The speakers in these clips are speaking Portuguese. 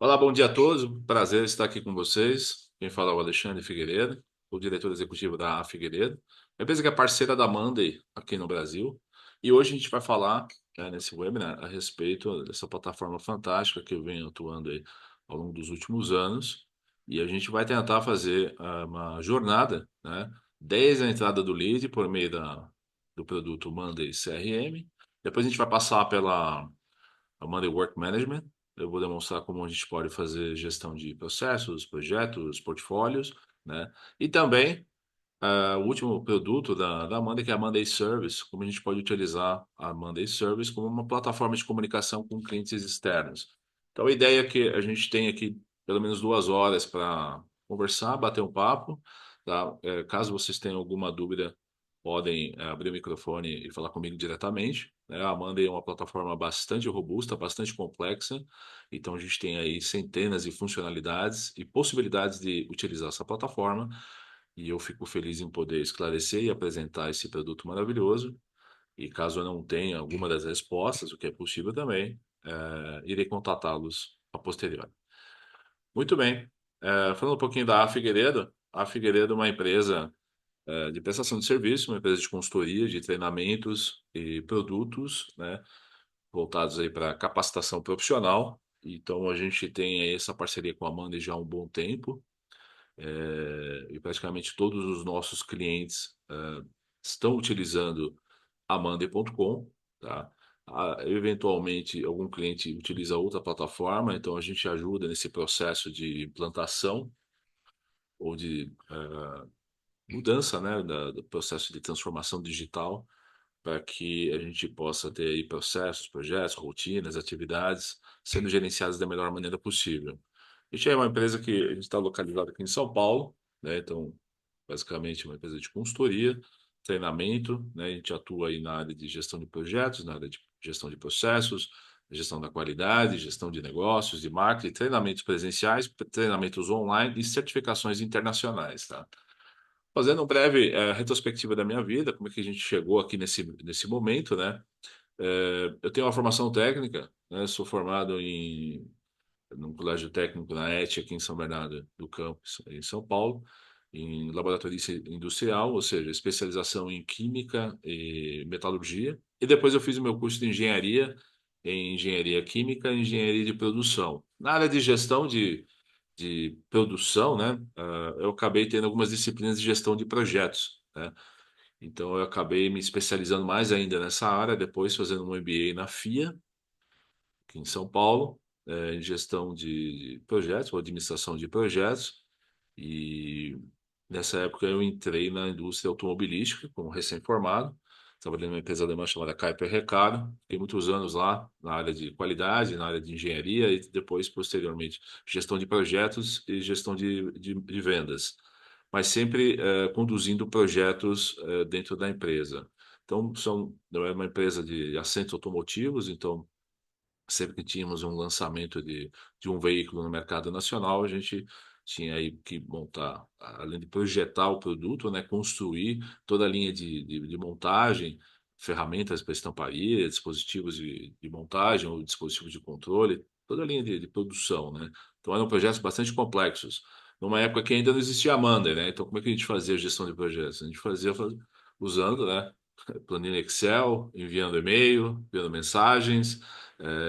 Olá, bom dia a todos. Prazer estar aqui com vocês. Quem fala é o Alexandre Figueiredo, o diretor executivo da Figueiredo, uma empresa que é parceira da Monday aqui no Brasil. E hoje a gente vai falar, nesse webinar, a respeito dessa plataforma fantástica que eu venho atuando aí ao longo dos últimos anos. E a gente vai tentar fazer uma jornada, né, desde a entrada do lead por meio do produto Monday CRM. Depois a gente vai passar pela a Monday Work Management. Eu vou demonstrar como a gente pode fazer gestão de processos, projetos, portfólios, né? E também o último produto da Monday, que é a Monday Service, como a gente pode utilizar a Monday Service como uma plataforma de comunicação com clientes externos. Então, a ideia é que a gente tem aqui pelo menos 2 horas para conversar, bater um papo, tá? Caso vocês tenham alguma dúvida, podem abrir o microfone e falar comigo diretamente, né? A Monday é uma plataforma bastante robusta, bastante complexa, então a gente tem aí centenas de funcionalidades e possibilidades de utilizar essa plataforma, e eu fico feliz em poder esclarecer e apresentar esse produto maravilhoso. E caso eu não tenha alguma das respostas, o que é possível também, irei contatá-los a posteriori. Muito bem. Falando um pouquinho da Figueiredo, a Figueiredo é uma empresa de prestação de serviço, uma empresa de consultoria, de treinamentos e produtos, né, voltados aí para capacitação profissional. Então a gente tem aí essa parceria com a Monday já há um bom tempo, e praticamente todos os nossos clientes estão utilizando a Monday.com, tá? Eventualmente, algum cliente utiliza outra plataforma, então a gente ajuda nesse processo de implantação ou de mudança, né, do processo de transformação digital, para que a gente possa ter aí processos, projetos, rotinas, atividades sendo gerenciadas da melhor maneira possível. A gente é uma empresa que a gente está localizado aqui em São Paulo, né? Então, basicamente, uma empresa de consultoria, treinamento, né? A gente atua aí na área de gestão de projetos, na área de gestão de processos, gestão da qualidade, gestão de negócios, de marketing, treinamentos presenciais, treinamentos online e certificações internacionais, tá? Fazendo um breve retrospectiva da minha vida, como é que a gente chegou aqui nesse momento, né? Eu tenho uma formação técnica, né? Sou formado num colégio técnico na ET aqui em São Bernardo do Campo, em São Paulo, em laboratorista industrial, ou seja, especialização em química e metalurgia. E depois eu fiz o meu curso de engenharia em engenharia química e engenharia de produção. Na área de gestão de produção, né, eu acabei tendo algumas disciplinas de gestão de projetos, né? Então eu acabei me especializando mais ainda nessa área, depois fazendo um MBA na FIA, aqui em São Paulo, em gestão de projetos, ou administração de projetos. E nessa época eu entrei na indústria automobilística como recém-formado. Trabalhei numa empresa alemã chamada Kaiper Recaro. Fiquei muitos anos lá na área de qualidade, na área de engenharia e depois, posteriormente, gestão de projetos e gestão de vendas. Mas sempre conduzindo projetos dentro da empresa. Então, não é uma empresa de assentos automotivos, então sempre que tínhamos um lançamento de um veículo no mercado nacional, a gente tinha aí que montar, além de projetar o produto, né, construir toda a linha de montagem, ferramentas para estamparia, dispositivos de montagem ou dispositivos de controle, toda a linha de produção, né? Então eram projetos bastante complexos. Numa época que ainda não existia a Monday, né? Então como é que a gente fazia a gestão de projetos? A gente fazia usando, né, planilha Excel, enviando e-mail, enviando mensagens,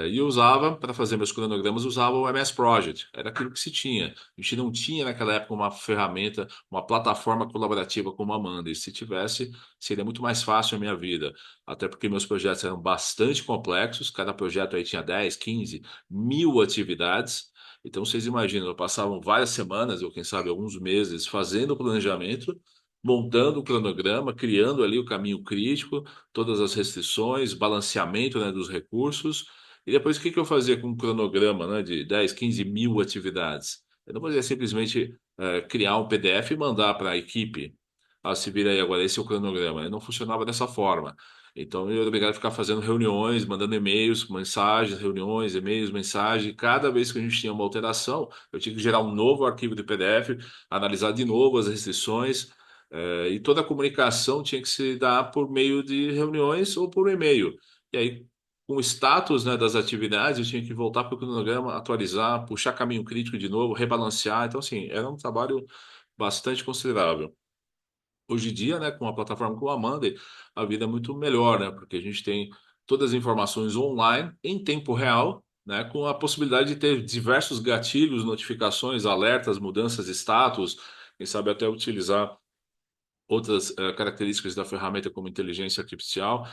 e eu usava, para fazer meus cronogramas, usava o MS Project. Era aquilo que se tinha. A gente não tinha naquela época uma ferramenta, uma plataforma colaborativa como a Amanda. E se tivesse, seria muito mais fácil a minha vida. Até porque meus projetos eram bastante complexos. Cada projeto aí tinha 10, 15, 1.000 atividades. Então, vocês imaginam, eu passava várias semanas, ou quem sabe alguns meses, fazendo o planejamento, montando o cronograma, criando ali o caminho crítico, todas as restrições, balanceamento, né, dos recursos. E depois o que que eu fazia com um cronograma, né, de 10, 15 mil atividades? Eu não podia simplesmente criar um PDF e mandar para a equipe. Ah, se vira aí agora, esse é o cronograma. Não funcionava dessa forma. Então eu era obrigado a ficar fazendo reuniões, mandando e-mails, mensagens, reuniões, e-mails, mensagens. Cada vez que a gente tinha uma alteração, eu tinha que gerar um novo arquivo de PDF, analisar de novo as restrições, e toda a comunicação tinha que se dar por meio de reuniões ou por e-mail. E aí com o status, né, das atividades, eu tinha que voltar para o cronograma, atualizar, puxar caminho crítico de novo, rebalancear. Então, assim, era um trabalho bastante considerável. Hoje em dia, né, com uma plataforma como a Monday, a vida é muito melhor, né, porque a gente tem todas as informações online, em tempo real, né, com a possibilidade de ter diversos gatilhos, notificações, alertas, mudanças de status, quem sabe até utilizar outras características da ferramenta como inteligência artificial.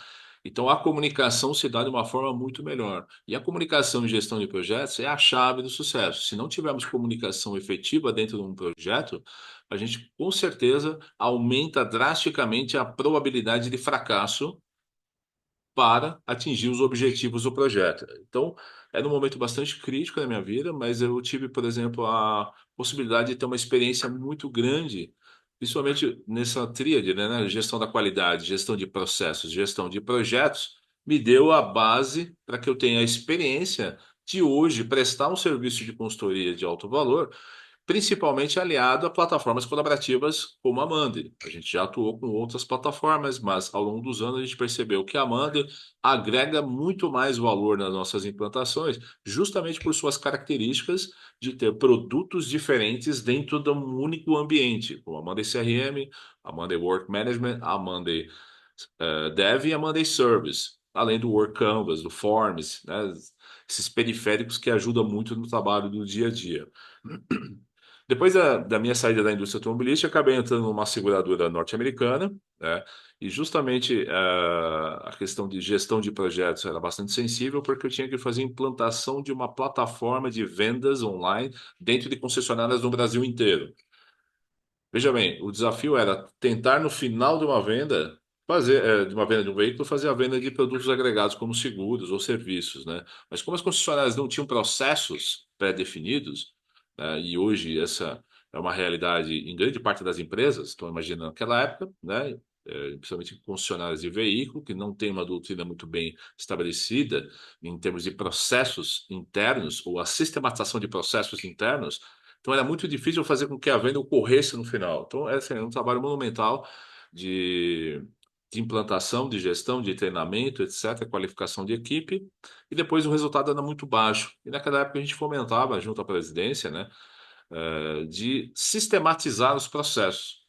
Então, a comunicação se dá de uma forma muito melhor. E a comunicação e gestão de projetos é a chave do sucesso. Se não tivermos comunicação efetiva dentro de um projeto, a gente com certeza aumenta drasticamente a probabilidade de fracasso para atingir os objetivos do projeto. Então, era um momento bastante crítico na minha vida, mas eu tive, por exemplo, a possibilidade de ter uma experiência muito grande, principalmente nessa tríade, né? Gestão da qualidade, gestão de processos, gestão de projetos, me deu a base para que eu tenha a experiência de hoje prestar um serviço de consultoria de alto valor, principalmente aliado a plataformas colaborativas como a Monday. A gente já atuou com outras plataformas, mas ao longo dos anos a gente percebeu que a Monday agrega muito mais valor nas nossas implantações, justamente por suas características de ter produtos diferentes dentro de um único ambiente, como a Monday CRM, a Monday Work Management, a Monday Dev e a Monday Service, além do Work Canvas, do Forms, né? Esses periféricos que ajudam muito no trabalho do dia a dia. Depois da minha saída da indústria automobilística, acabei entrando numa seguradora norte-americana, né? E justamente a questão de gestão de projetos era bastante sensível, porque eu tinha que fazer implantação de uma plataforma de vendas online dentro de concessionárias no Brasil inteiro. Veja bem, o desafio era tentar no final de uma venda fazer de uma venda de um veículo fazer a venda de produtos agregados como seguros ou serviços, né? Mas como as concessionárias não tinham processos pré-definidos, né, e hoje essa é uma realidade em grande parte das empresas, então imagina naquela época, né? Principalmente concessionárias de veículo que não tem uma doutrina muito bem estabelecida em termos de processos internos ou a sistematização de processos internos, então era muito difícil fazer com que a venda ocorresse no final. Então, assim, é um trabalho monumental de, de implantação, de gestão, de treinamento, etc., qualificação de equipe, e depois o resultado era muito baixo. E naquela época a gente fomentava, junto à presidência, né, de sistematizar os processos.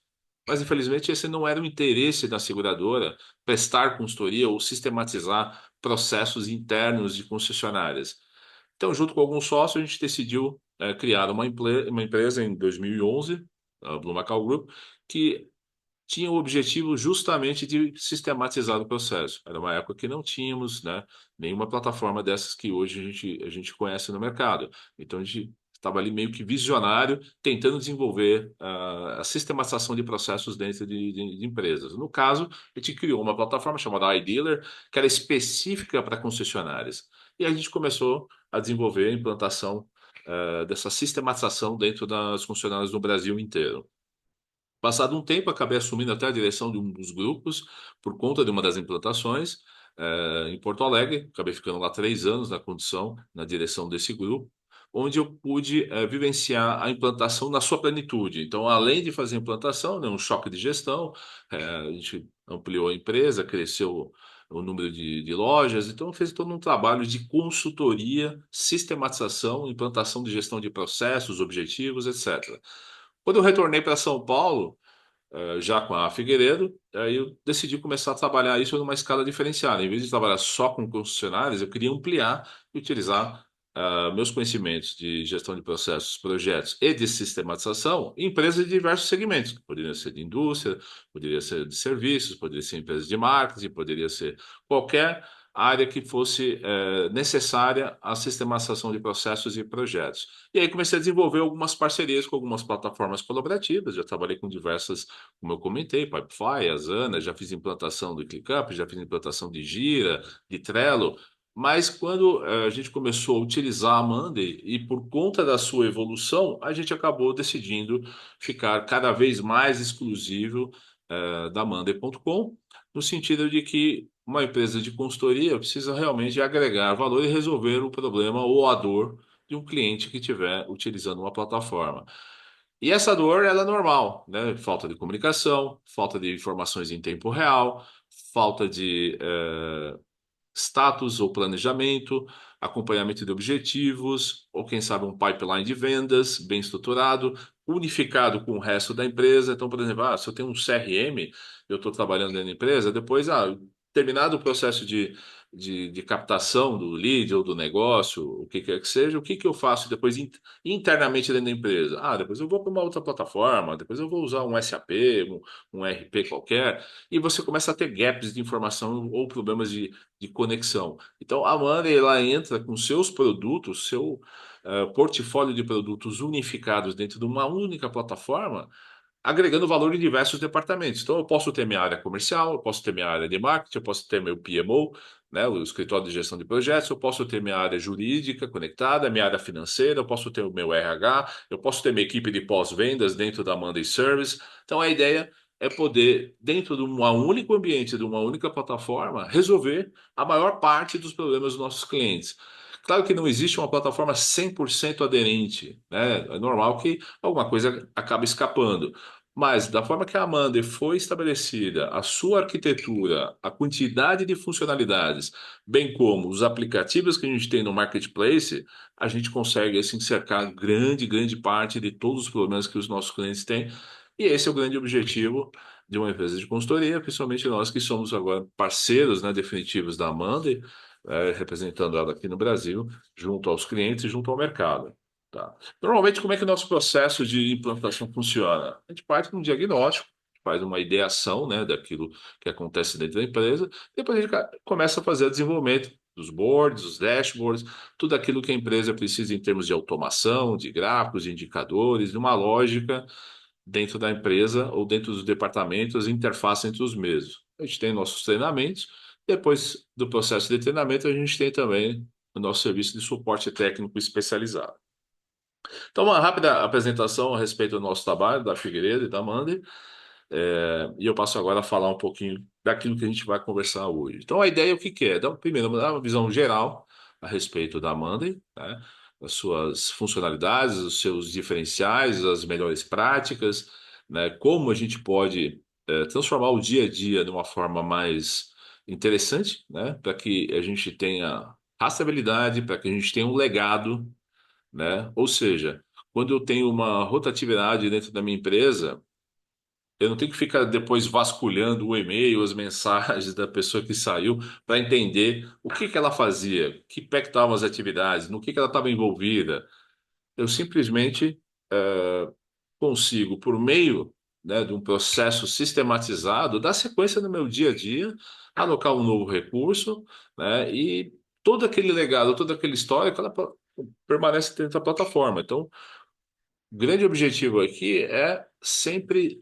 Mas, infelizmente, esse não era o interesse da seguradora, prestar consultoria ou sistematizar processos internos de concessionárias. Então, junto com alguns sócios, a gente decidiu criar uma empresa em 2011, a Blue Macau Group, que tinha o objetivo justamente de sistematizar o processo. Era uma época que não tínhamos, né, nenhuma plataforma dessas que hoje a gente conhece no mercado. Então, a gente estava ali meio que visionário, tentando desenvolver a sistematização de processos dentro de empresas. No caso, a gente criou uma plataforma chamada iDealer, que era específica para concessionárias. E a gente começou a desenvolver a implantação dessa sistematização dentro das concessionárias no Brasil inteiro. Passado um tempo, acabei assumindo até a direção de um dos grupos por conta de uma das implantações em Porto Alegre. Acabei ficando lá 3 anos na condição, na direção desse grupo, onde eu pude vivenciar a implantação na sua plenitude. Então, além de fazer a implantação, né, um choque de gestão, a gente ampliou a empresa, cresceu o número de lojas, então fez todo um trabalho de consultoria, sistematização, implantação de gestão de processos, objetivos, etc. Quando eu retornei para São Paulo, já com a Figueiredo, aí eu decidi começar a trabalhar isso numa escala diferenciada. Em vez de trabalhar só com concessionários, eu queria ampliar e utilizar meus conhecimentos de gestão de processos, projetos e de sistematização em empresas de diversos segmentos. Poderia ser de indústria, poderia ser de serviços, poderia ser empresas de marketing, poderia ser qualquer área que fosse necessária à sistematização de processos e projetos. E aí comecei a desenvolver algumas parcerias com algumas plataformas colaborativas. Já trabalhei com diversas, como eu comentei, Pipefy, Asana, já fiz implantação do ClickUp, já fiz implantação de Gira, de Trello. Mas quando a gente começou a utilizar a Monday e por conta da sua evolução, a gente acabou decidindo ficar cada vez mais exclusivo da Monday.com, no sentido de que uma empresa de consultoria precisa realmente agregar valor e resolver o problema ou a dor de um cliente que estiver utilizando uma plataforma. E essa dor, ela é normal, né? Falta de comunicação, falta de informações em tempo real, falta de status ou planejamento, acompanhamento de objetivos, ou quem sabe um pipeline de vendas bem estruturado, unificado com o resto da empresa. Então, por exemplo, se eu tenho um CRM, eu estou trabalhando dentro da empresa, depois, terminado o processo de captação do lead ou do negócio, o que quer que seja, o que que eu faço depois internamente dentro da empresa? Depois eu vou para uma outra plataforma, depois eu vou usar um SAP, um RP qualquer, e você começa a ter gaps de informação ou problemas de conexão. Então, a Monday, ela entra com seus produtos, seu portfólio de produtos unificados dentro de uma única plataforma, agregando valor em diversos departamentos. Então, eu posso ter minha área comercial, eu posso ter minha área de marketing, eu posso ter meu PMO, né, o escritório de gestão de projetos, eu posso ter minha área jurídica conectada, minha área financeira, eu posso ter o meu RH, eu posso ter minha equipe de pós-vendas dentro da Monday Service. Então, a ideia é poder, dentro de um único ambiente, de uma única plataforma, resolver a maior parte dos problemas dos nossos clientes. Claro que não existe uma plataforma 100% aderente, né? É normal que alguma coisa acabe escapando. Mas, da forma que a Amanda foi estabelecida, a sua arquitetura, a quantidade de funcionalidades, bem como os aplicativos que a gente tem no marketplace, a gente consegue assim cercar grande parte de todos os problemas que os nossos clientes têm. E esse é o grande objetivo de uma empresa de consultoria, principalmente nós que somos agora parceiros, né, definitivos da Amanda, representando ela aqui no Brasil, junto aos clientes e junto ao mercado. Tá? Normalmente, como é que o nosso processo de implantação funciona? A gente parte de um diagnóstico, faz uma ideação, né, daquilo que acontece dentro da empresa, depois a gente começa a fazer o desenvolvimento dos boards, os dashboards, tudo aquilo que a empresa precisa em termos de automação, de gráficos, de indicadores, de uma lógica dentro da empresa ou dentro dos departamentos, interface entre os mesmos. A gente tem nossos treinamentos, depois do processo de treinamento, a gente tem também o nosso serviço de suporte técnico especializado. Então, uma rápida apresentação a respeito do nosso trabalho, da Figueiredo e da Mandy, e eu passo agora a falar um pouquinho daquilo que a gente vai conversar hoje. Então, a ideia, o que que é? Então, primeiro, dar uma visão geral a respeito da Mandy, né? As suas funcionalidades, os seus diferenciais, as melhores práticas, né? Como a gente pode transformar o dia a dia de uma forma mais interessante, né? Para que a gente tenha rastreabilidade, para que a gente tenha um legado, né? Ou seja, quando eu tenho uma rotatividade dentro da minha empresa, eu não tenho que ficar depois vasculhando o e-mail, as mensagens da pessoa que saiu para entender o que que ela fazia, que pé que estavam as atividades, no que ela estava envolvida. Eu simplesmente consigo, por meio, né, de um processo sistematizado, dar sequência no meu dia a dia, alocar um novo recurso, né, e todo aquele legado, toda aquela história, permanece dentro da plataforma. Então, o grande objetivo aqui é sempre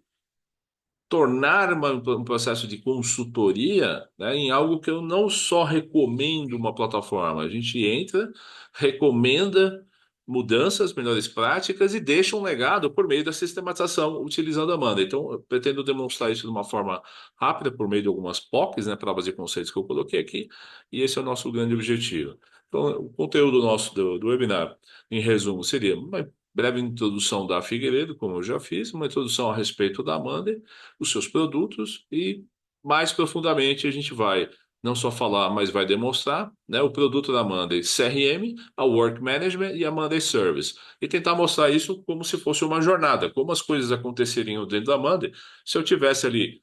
tornar um processo de consultoria, né, em algo que eu não só recomendo uma plataforma. A gente entra, recomenda mudanças, melhores práticas e deixa um legado por meio da sistematização utilizando a Manda. Então, eu pretendo demonstrar isso de uma forma rápida por meio de algumas POCs, né, provas e conceitos que eu coloquei aqui, e esse é o nosso grande objetivo. Então, o conteúdo nosso do webinar, em resumo, seria uma breve introdução da Figueiredo, como eu já fiz, uma introdução a respeito da Amanda, os seus produtos e mais profundamente a gente vai não só falar, mas vai demonstrar, né, o produto da Monday CRM, a Work Management e a Monday Service. E tentar mostrar isso como se fosse uma jornada, como as coisas aconteceriam dentro da Monday se eu tivesse ali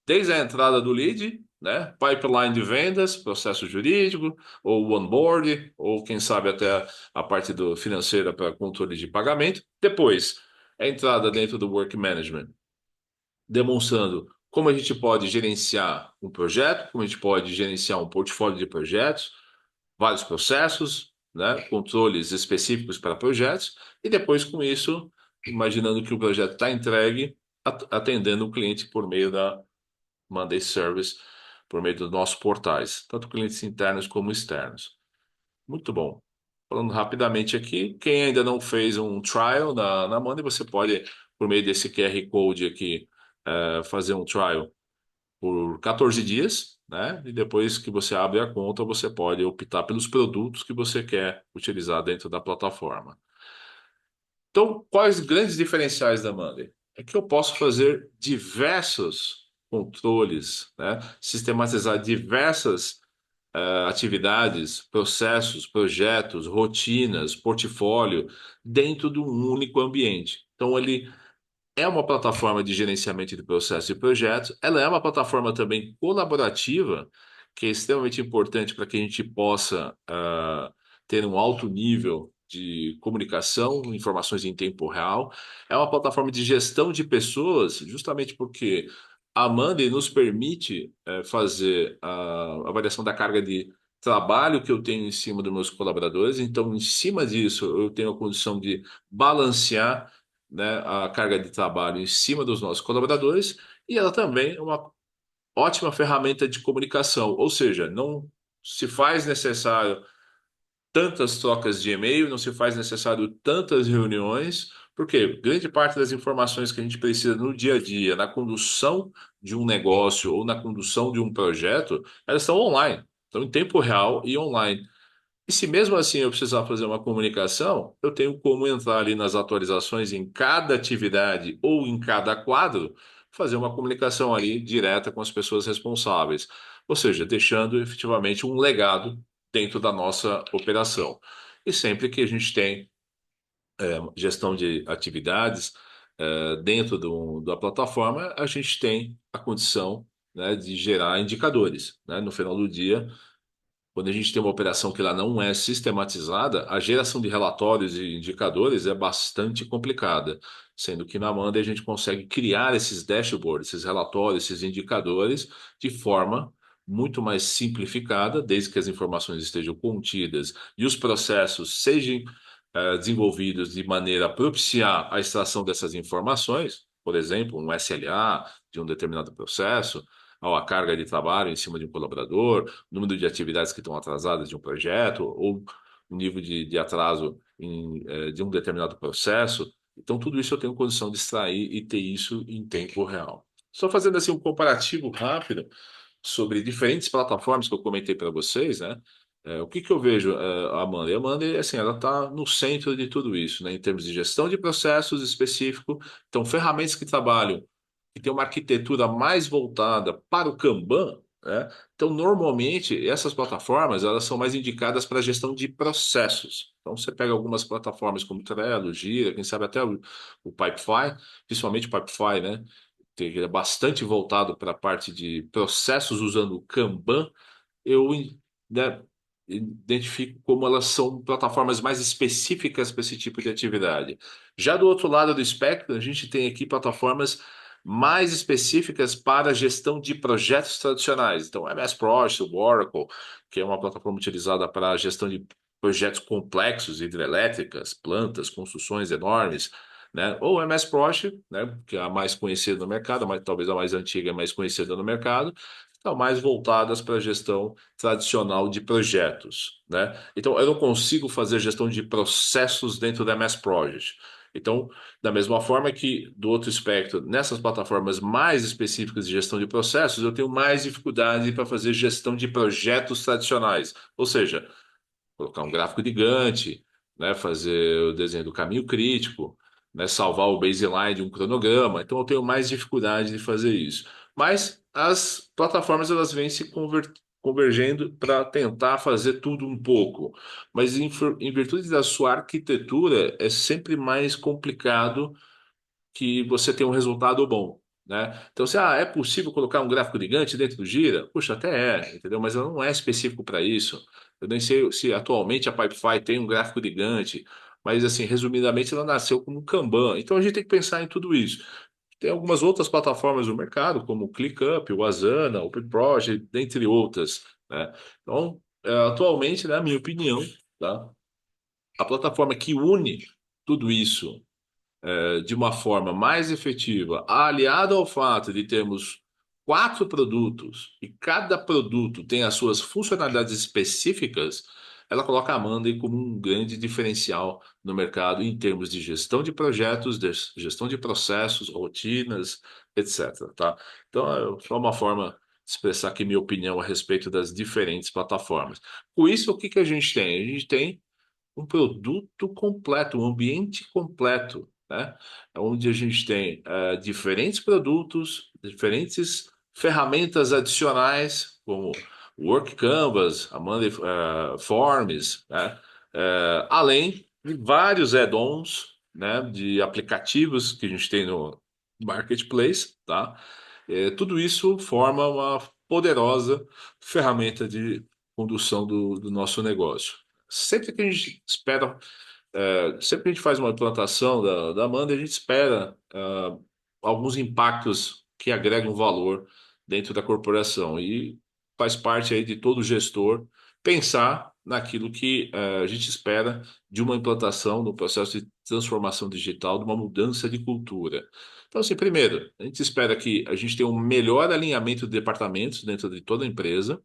desde a entrada do lead, né, pipeline de vendas, processo jurídico, ou o onboard, ou quem sabe até a parte do financeira para controle de pagamento. Depois, a entrada dentro do Work Management, demonstrando como a gente pode gerenciar um projeto, como a gente pode gerenciar um portfólio de projetos, vários processos, né, controles específicos para projetos, e depois com isso, imaginando que o projeto está entregue, atendendo o cliente por meio da Monday Service, por meio dos nossos portais, tanto clientes internos como externos. Muito bom. Falando rapidamente aqui, quem ainda não fez um trial na Monday, você pode, por meio desse QR Code aqui, fazer um trial por 14 dias, né? E depois que você abre a conta, você pode optar pelos produtos que você quer utilizar dentro da plataforma. Então, quais grandes diferenciais da Monday? É que eu posso fazer diversos controles, né? Sistematizar diversas atividades, processos, projetos, rotinas, portfólio dentro de um único ambiente. Então, ele é uma plataforma de gerenciamento de processos e projetos. Ela é uma plataforma também colaborativa, que é extremamente importante para que a gente possa ter um alto nível de comunicação, informações em tempo real. É uma plataforma de gestão de pessoas, justamente porque a Monday nos permite fazer a avaliação da carga de trabalho que eu tenho em cima dos meus colaboradores. Então, em cima disso, eu tenho a condição de balancear, né, a carga de trabalho em cima dos nossos colaboradores, e ela também é uma ótima ferramenta de comunicação, ou seja, não se faz necessário tantas trocas de e-mail, não se faz necessário tantas reuniões, porque grande parte das informações que a gente precisa no dia a dia, na condução de um negócio ou na condução de um projeto, elas estão online, estão em tempo real e online. E se mesmo assim eu precisar fazer uma comunicação, eu tenho como entrar ali nas atualizações em cada atividade ou em cada quadro, fazer uma comunicação ali direta com as pessoas responsáveis. Ou seja, deixando efetivamente um legado dentro da nossa operação. E sempre que a gente tem gestão de atividades dentro da plataforma, a gente tem a condição, né, de gerar indicadores, né? No final do dia, quando a gente tem uma operação que ela não é sistematizada, a geração de relatórios e indicadores é bastante complicada, sendo que na Monday a gente consegue criar esses dashboards, esses relatórios, esses indicadores de forma muito mais simplificada, desde que as informações estejam contidas e os processos sejam desenvolvidos de maneira a propiciar a extração dessas informações, por exemplo, um SLA de um determinado processo, ou a carga de trabalho em cima de um colaborador, número de atividades que estão atrasadas de um projeto, ou o nível de atraso de um determinado processo. Então, tudo isso eu tenho condição de extrair e ter isso em tempo real. Só fazendo assim um comparativo rápido sobre diferentes plataformas que eu comentei para vocês, né? O que que eu vejo, a Amanda? A Amanda, assim, ela está no centro de tudo isso, né? Em termos de gestão de processos específico, então ferramentas que trabalham, que tem uma arquitetura mais voltada para o Kanban, né? Então, normalmente, essas plataformas, elas são mais indicadas para gestão de processos. Então, você pega algumas plataformas como Trello, Gira, quem sabe até o Pipefy, principalmente o Pipefy, né? Que é bastante voltado para a parte de processos usando o Kanban, eu, né, identifico como elas são plataformas mais específicas para esse tipo de atividade. Já do outro lado do espectro, a gente tem aqui plataformas mais específicas para a gestão de projetos tradicionais. Então, o MS Project, o Oracle, que é uma plataforma utilizada para a gestão de projetos complexos, hidrelétricas, plantas, construções enormes, né? Ou o MS Project, né, que é a mais conhecida no mercado, mas talvez a mais antiga, mais conhecida no mercado, estão mais voltadas para a gestão tradicional de projetos, né? Então, eu não consigo fazer gestão de processos dentro da MS Project. Então, da mesma forma que do outro espectro, nessas plataformas mais específicas de gestão de processos, eu tenho mais dificuldade para fazer gestão de projetos tradicionais. Ou seja, colocar um gráfico de Gantt, né, fazer o desenho do caminho crítico, né, salvar o baseline de um cronograma. Então eu tenho mais dificuldade de fazer isso. Mas as plataformas elas vêm se convergendo para tentar fazer tudo um pouco. Mas em virtude da sua arquitetura, é sempre mais complicado que você tenha um resultado bom, né? Então, se é possível colocar um gráfico de Gantt dentro do Gira, puxa, até é, entendeu? Mas ela não é específico para isso. Eu nem sei se atualmente a Pipefy tem um gráfico de Gantt, mas assim, resumidamente, ela nasceu como um Kanban. Então, a gente tem que pensar em tudo isso. Tem algumas outras plataformas no mercado, como o ClickUp, o Asana, o Open Project, dentre outras, né? Então, atualmente, na minha opinião, tá? A plataforma que une tudo isso de uma forma mais efetiva, aliado ao fato de termos quatro produtos e cada produto tem as suas funcionalidades específicas, ela coloca a Monday como um grande diferencial no mercado em termos de gestão de projetos, de gestão de processos, rotinas, etc. Tá? Então, é só uma forma de expressar aqui minha opinião a respeito das diferentes plataformas. Com isso, o que que a gente tem? A gente tem um produto completo, um ambiente completo, né? Onde a gente tem diferentes produtos, diferentes ferramentas adicionais, como Work Canvas, a Monday Forms, né? Além de vários add-ons, né, de aplicativos que a gente tem no Marketplace, tá? Tudo isso forma uma poderosa ferramenta de condução do nosso negócio. Sempre que a gente espera sempre que a gente faz uma implantação da Amanda, a gente espera alguns impactos que agregam valor dentro da corporação. E faz parte aí de todo gestor pensar naquilo que a gente espera de uma implantação no processo de transformação digital, de uma mudança de cultura. Então, assim, primeiro, a gente espera que a gente tenha um melhor alinhamento de departamentos dentro de toda a empresa.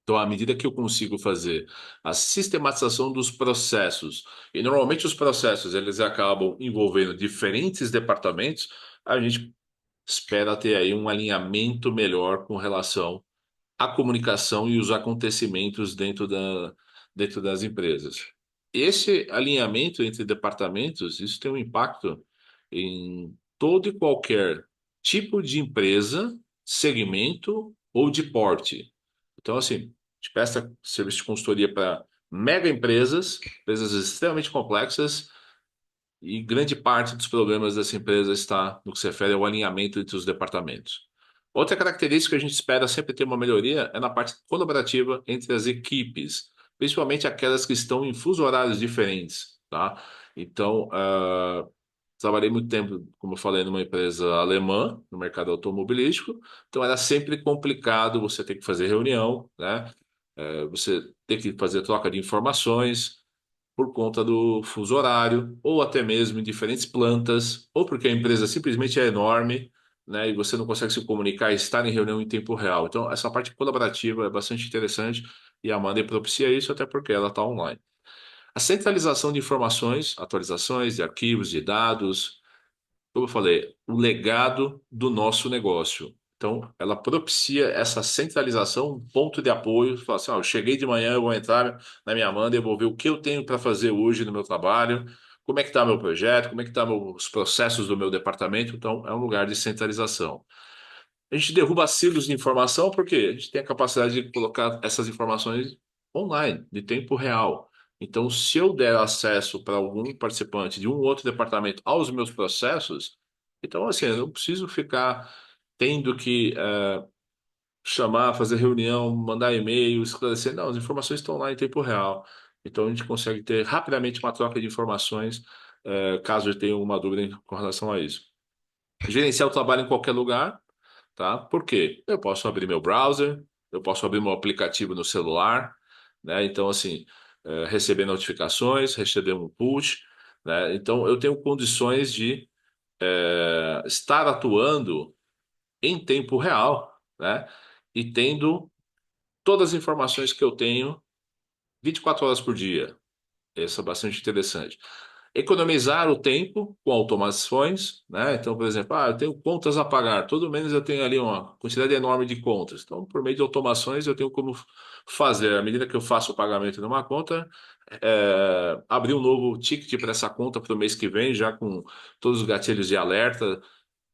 Então, à medida que eu consigo fazer a sistematização dos processos, e normalmente os processos eles acabam envolvendo diferentes departamentos, a gente espera ter aí um alinhamento melhor com relação à comunicação e os acontecimentos dentro das empresas. Esse alinhamento entre departamentos, isso tem um impacto em todo e qualquer tipo de empresa, segmento ou de porte. Então, assim, a gente presta serviço de consultoria para mega empresas, empresas extremamente complexas, e grande parte dos problemas dessa empresa está no que se refere ao alinhamento entre os departamentos. Outra característica que a gente espera sempre ter uma melhoria é na parte colaborativa entre as equipes, principalmente aquelas que estão em fuso horários diferentes, tá? Então, trabalhei muito tempo, como eu falei, numa empresa alemã, no mercado automobilístico, então era sempre complicado você ter que fazer reunião, né? Você ter que fazer troca de informações por conta do fuso horário, ou até mesmo em diferentes plantas, ou porque a empresa simplesmente é enorme, né, e você não consegue se comunicar e estar em reunião em tempo real. Então, essa parte colaborativa é bastante interessante e a Monday propicia isso, até porque ela está online. A centralização de informações, atualizações de arquivos, de dados, como eu falei, o legado do nosso negócio. Então, ela propicia essa centralização, um ponto de apoio. Fala assim, ó, eu cheguei de manhã, eu vou entrar na minha Amanda, eu vou ver o que eu tenho para fazer hoje no meu trabalho, como é que está meu projeto, como é que estão os processos do meu departamento. Então, é um lugar de centralização. A gente derruba silos de informação porque a gente tem a capacidade de colocar essas informações online, de tempo real. Então, se eu der acesso para algum participante de um outro departamento aos meus processos, então, assim, eu não preciso ficar tendo que chamar, fazer reunião, mandar e-mail, esclarecer. Não, as informações estão lá em tempo real. Então, a gente consegue ter rapidamente uma troca de informações, caso eu tenha alguma dúvida com relação a isso. Gerenciar o trabalho em qualquer lugar, tá? Por quê? Eu posso abrir meu browser, eu posso abrir meu aplicativo no celular, né? Então, assim, receber notificações, receber um push, né? Então, eu tenho condições de estar atuando em tempo real, né? E tendo todas as informações que eu tenho 24 horas por dia. Isso é bastante interessante. Economizar o tempo com automações, né? Então, por exemplo, eu tenho contas a pagar. Todo mês eu tenho ali uma quantidade enorme de contas. Então, por meio de automações, eu tenho como fazer, à medida que eu faço o pagamento de uma conta, abrir um novo ticket para essa conta para o mês que vem, já com todos os gatilhos de alerta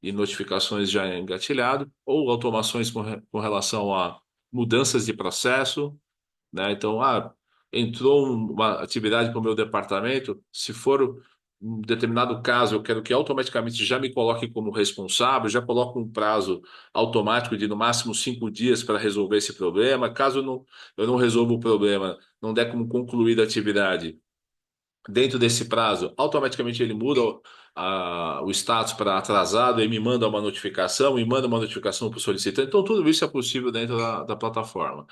e notificações já engatilhado, ou automações com relação a mudanças de processo, né? Então, entrou uma atividade para o meu departamento, se for um determinado caso, eu quero que automaticamente já me coloque como responsável, já coloque um prazo automático de no máximo 5 dias para resolver esse problema. Caso eu não resolva o problema, não der como concluída a atividade dentro desse prazo, automaticamente ele muda o status para atrasado e me manda uma notificação e manda uma notificação para o solicitante. Então, tudo isso é possível dentro da plataforma.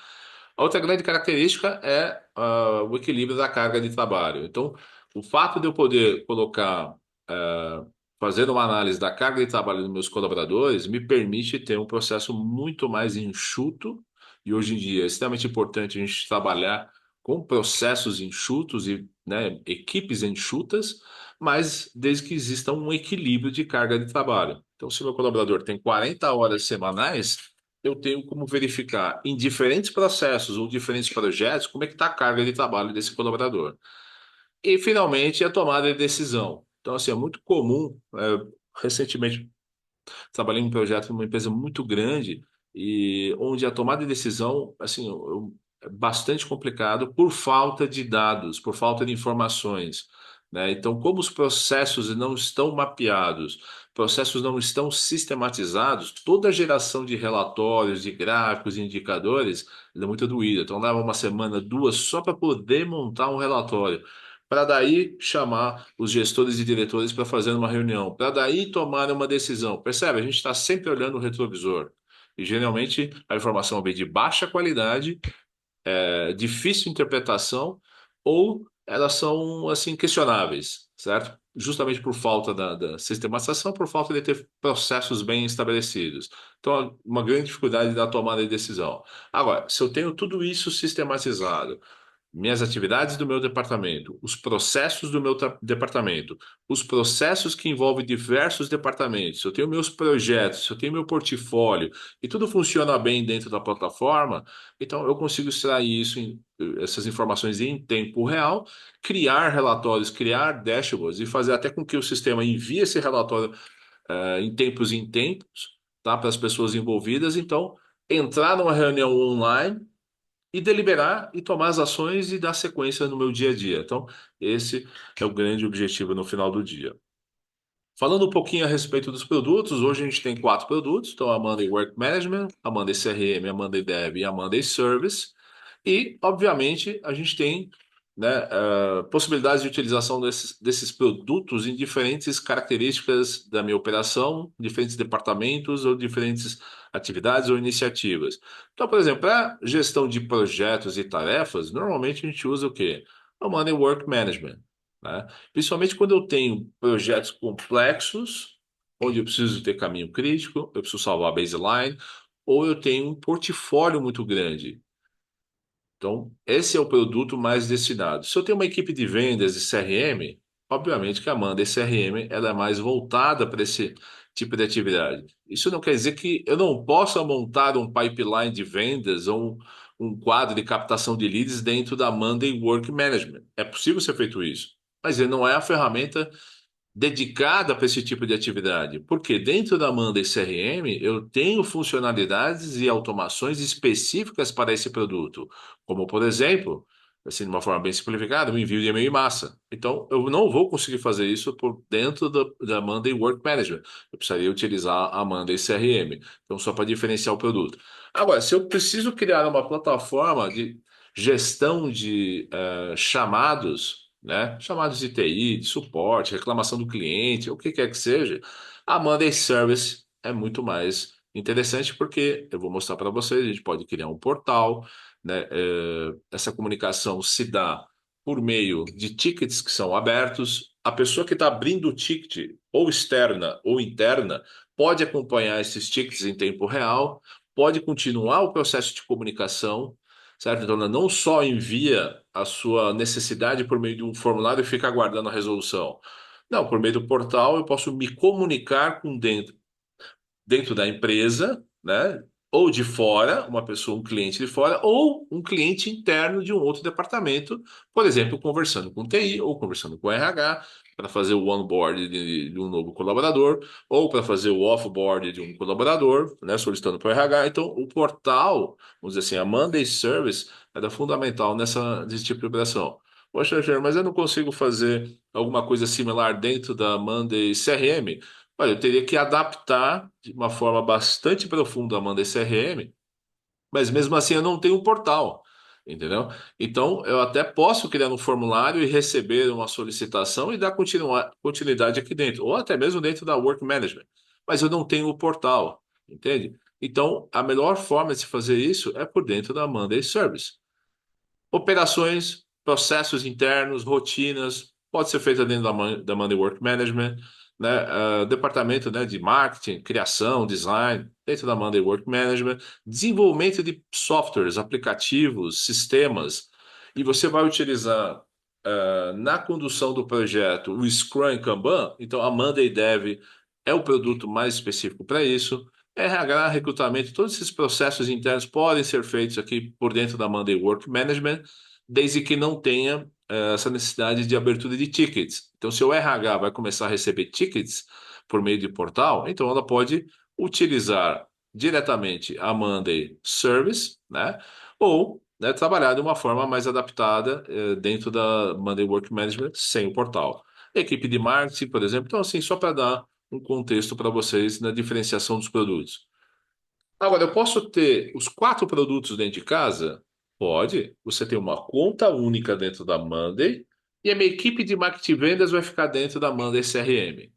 A outra grande característica é o equilíbrio da carga de trabalho. Então, o fato de eu poder colocar, fazer uma análise da carga de trabalho dos meus colaboradores, me permite ter um processo muito mais enxuto. E hoje em dia é extremamente importante a gente trabalhar com processos enxutos e, né, equipes enxutas, mas desde que exista um equilíbrio de carga de trabalho. Então, se meu colaborador tem 40 horas semanais, eu tenho como verificar em diferentes processos ou diferentes projetos como é que está a carga de trabalho desse colaborador. E, finalmente, a tomada de decisão. Então, assim, é muito comum. Recentemente, trabalhei em um projeto numa empresa muito grande e onde a tomada de decisão, assim, é bastante complicado por falta de dados, por falta de informações, né? Então, como os processos não estão mapeados, processos não estão sistematizados, toda a geração de relatórios, de gráficos, de indicadores, ela é muito doída. Então, leva uma semana, duas, só para poder montar um relatório. Para daí chamar os gestores e diretores para fazer uma reunião, para daí tomar uma decisão. Percebe? A gente está sempre olhando o retrovisor. E geralmente a informação vem de baixa qualidade, difícil interpretação, ou elas são assim questionáveis, certo? Justamente por falta da sistematização, por falta de ter processos bem estabelecidos. Então, uma grande dificuldade da tomada de decisão. Agora, se eu tenho tudo isso sistematizado, minhas atividades do meu departamento, os processos do meu departamento, os processos que envolvem diversos departamentos, se eu tenho meus projetos, se eu tenho meu portfólio e tudo funciona bem dentro da plataforma, então eu consigo extrair isso, essas informações em tempo real, criar relatórios, criar dashboards e fazer até com que o sistema envie esse relatório em tempos, tá, para as pessoas envolvidas. Então, entrar numa reunião online e deliberar e tomar as ações e dar sequência no meu dia a dia. Então, esse é o grande objetivo no final do dia. Falando um pouquinho a respeito dos produtos, hoje a gente tem quatro produtos, então a Monday Work Management, a Monday CRM, a Monday Dev e a Monday Service. E, obviamente, a gente tem, né, possibilidades de utilização desses produtos em diferentes características da minha operação, diferentes departamentos ou diferentes atividades ou iniciativas. Então, por exemplo, para gestão de projetos e tarefas, normalmente a gente usa o quê? O Monday Work Management, né? Principalmente quando eu tenho projetos complexos, onde eu preciso ter caminho crítico, eu preciso salvar a baseline, ou eu tenho um portfólio muito grande. Então, esse é o produto mais destinado. Se eu tenho uma equipe de vendas e CRM, obviamente que a Amanda CRM ela é mais voltada para esse tipo de atividade. Isso não quer dizer que eu não possa montar um pipeline de vendas ou um quadro de captação de leads dentro da Monday Work Management. É possível ser feito isso, mas ele não é a ferramenta dedicada para esse tipo de atividade, porque dentro da Monday CRM eu tenho funcionalidades e automações específicas para esse produto, como por exemplo, assim de uma forma bem simplificada, o envio de e-mail em massa. Então eu não vou conseguir fazer isso por dentro da Monday Work Management. Eu precisaria utilizar a Monday CRM. Então só para diferenciar o produto. Agora, se eu preciso criar uma plataforma de gestão de chamados, né? Chamados de TI, de suporte, reclamação do cliente, o que quer que seja, a Monday Service é muito mais interessante porque eu vou mostrar para vocês, a gente pode criar um portal, né? Essa comunicação se dá por meio de tickets que são abertos. A pessoa que está abrindo o ticket, ou externa ou interna, pode acompanhar esses tickets em tempo real, pode continuar o processo de comunicação, certo? Então, ela não só envia a sua necessidade por meio de um formulário e fica aguardando a resolução. Não, por meio do portal eu posso me comunicar com dentro da empresa, né? Ou de fora, uma pessoa, um cliente de fora, ou um cliente interno de um outro departamento, por exemplo, conversando com TI ou conversando com RH para fazer o onboard de um novo colaborador, ou para fazer o offboard de um colaborador, né? Solicitando para o RH. Então, o portal, vamos dizer assim, a Monday Service era fundamental nesse tipo de operação. Poxa, Fer, mas eu não consigo fazer alguma coisa similar dentro da Monday CRM. Olha, eu teria que adaptar de uma forma bastante profunda a Monday CRM, mas mesmo assim eu não tenho um portal, entendeu? Então eu até posso criar um formulário e receber uma solicitação e dar continuidade aqui dentro, ou até mesmo dentro da Work Management, mas eu não tenho o portal, entende? Então a melhor forma de se fazer isso é por dentro da Monday Service. Operações, processos internos, rotinas, pode ser feita dentro da Monday Work Management, né? Departamento, né, de marketing, criação, design, dentro da Monday Work Management, desenvolvimento de softwares, aplicativos, sistemas, e você vai utilizar na condução do projeto o Scrum e Kanban, então a Monday Dev é o produto mais específico para isso. RH, recrutamento, todos esses processos internos podem ser feitos aqui por dentro da Monday Work Management, desde que não tenha essa necessidade de abertura de tickets. Então, se o RH vai começar a receber tickets por meio de portal, então ela pode utilizar diretamente a Monday Service, né? Ou, né, trabalhar de uma forma mais adaptada dentro da Monday Work Management sem o portal. Equipe de marketing, por exemplo. Então, assim, só para dar um contexto para vocês na diferenciação dos produtos. Agora, eu posso ter os quatro produtos dentro de casa? Pode. Você tem uma conta única dentro da Monday e a minha equipe de marketing e vendas vai ficar dentro da Monday CRM.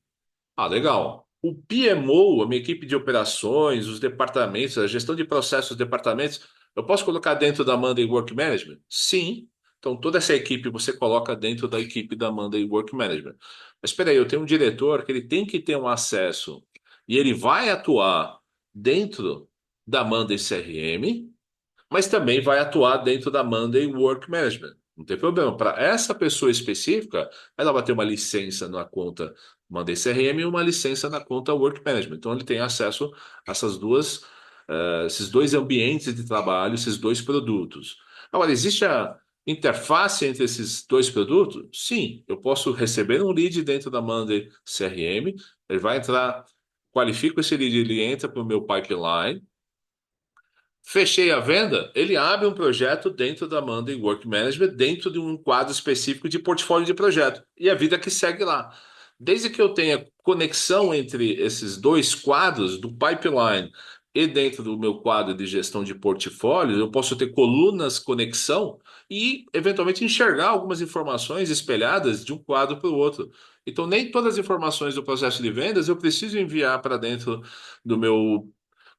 Ah, legal. O PMO, a minha equipe de operações, os departamentos, a gestão de processos dos departamentos, eu posso colocar dentro da Monday Work Management? Sim. Então, toda essa equipe você coloca dentro da equipe da Monday Work Management. Mas espera aí, eu tenho um diretor que ele tem que ter um acesso e ele vai atuar dentro da Monday CRM, mas também vai atuar dentro da Monday Work Management. Não tem problema. Para essa pessoa específica, ela vai ter uma licença na conta Monday CRM e uma licença na conta Work Management. Então, ele tem acesso a esses dois ambientes de trabalho, esses dois produtos. Agora, existe a interface entre esses dois produtos? Sim, eu posso receber um lead dentro da Monday CRM, ele vai entrar, qualifico esse lead, ele entra para o meu pipeline. Fechei a venda, ele abre um projeto dentro da Monday Work Management, dentro de um quadro específico de portfólio de projeto. E a vida que segue lá. Desde que eu tenha conexão entre esses dois quadros, do pipeline e dentro do meu quadro de gestão de portfólios, eu posso ter colunas conexão e, eventualmente, enxergar algumas informações espelhadas de um quadro para o outro. Então, nem todas as informações do processo de vendas eu preciso enviar para dentro do meu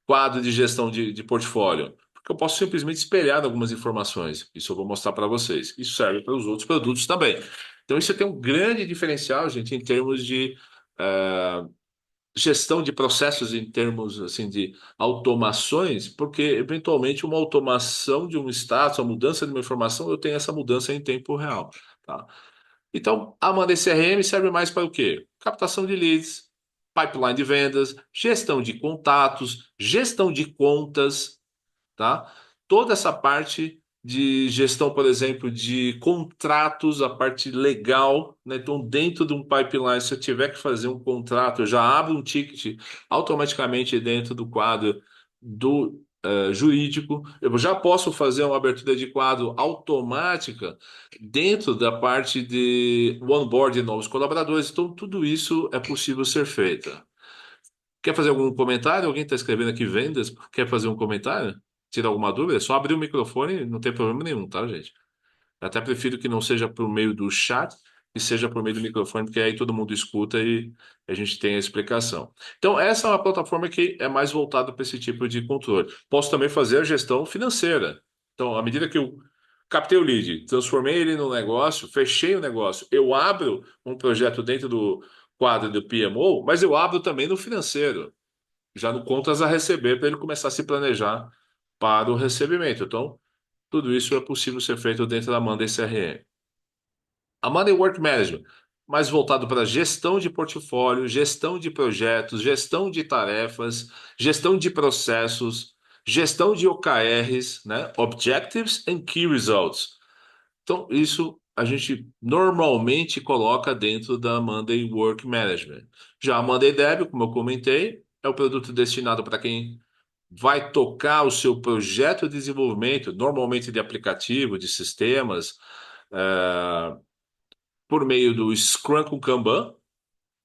quadro de gestão de portfólio? Porque eu posso simplesmente espelhar algumas informações. Isso eu vou mostrar para vocês. Isso serve para os outros produtos também. Então, isso tem um grande diferencial, gente, em termos de eh, gestão de processos, em termos assim de automações, porque eventualmente uma automação de um status, a mudança de uma informação, eu tenho essa mudança em tempo real, tá? Então, a Monday CRM serve mais para o quê? Captação de leads, pipeline de vendas, gestão de contatos, gestão de contas, tá? Toda essa parte de gestão, por exemplo, de contratos, a parte legal, né? Então, dentro de um pipeline, se eu tiver que fazer um contrato, eu já abro um ticket automaticamente dentro do quadro do jurídico. Eu já posso fazer uma abertura de quadro automática dentro da parte de onboard de novos colaboradores. Então, tudo isso é possível ser feito. Quer fazer algum comentário? Alguém está escrevendo aqui vendas? Quer fazer um comentário? Tirar alguma dúvida? É só abrir o microfone, não tem problema nenhum, tá, gente? Eu até prefiro que não seja por meio do chat, que seja por meio do microfone, porque aí todo mundo escuta e a gente tem a explicação. Então, essa é uma plataforma que é mais voltada para esse tipo de controle. Posso também fazer a gestão financeira. Então, à medida que eu captei o lead, transformei ele no negócio, fechei o negócio, eu abro um projeto dentro do quadro do PMO, mas eu abro também no financeiro, já no contas a receber, para ele começar a se planejar para o recebimento. Então, tudo isso é possível ser feito dentro da Monday CRM. A Monday Work Management, mais voltado para gestão de portfólio, gestão de projetos, gestão de tarefas, gestão de processos, gestão de OKRs, né? Objectives and Key Results. Então, isso a gente normalmente coloca dentro da Monday Work Management. Já a Monday Dev, como eu comentei, é o produto destinado para quem vai tocar o seu projeto de desenvolvimento, normalmente de aplicativo, de sistemas, eh, por meio do Scrum com Kanban.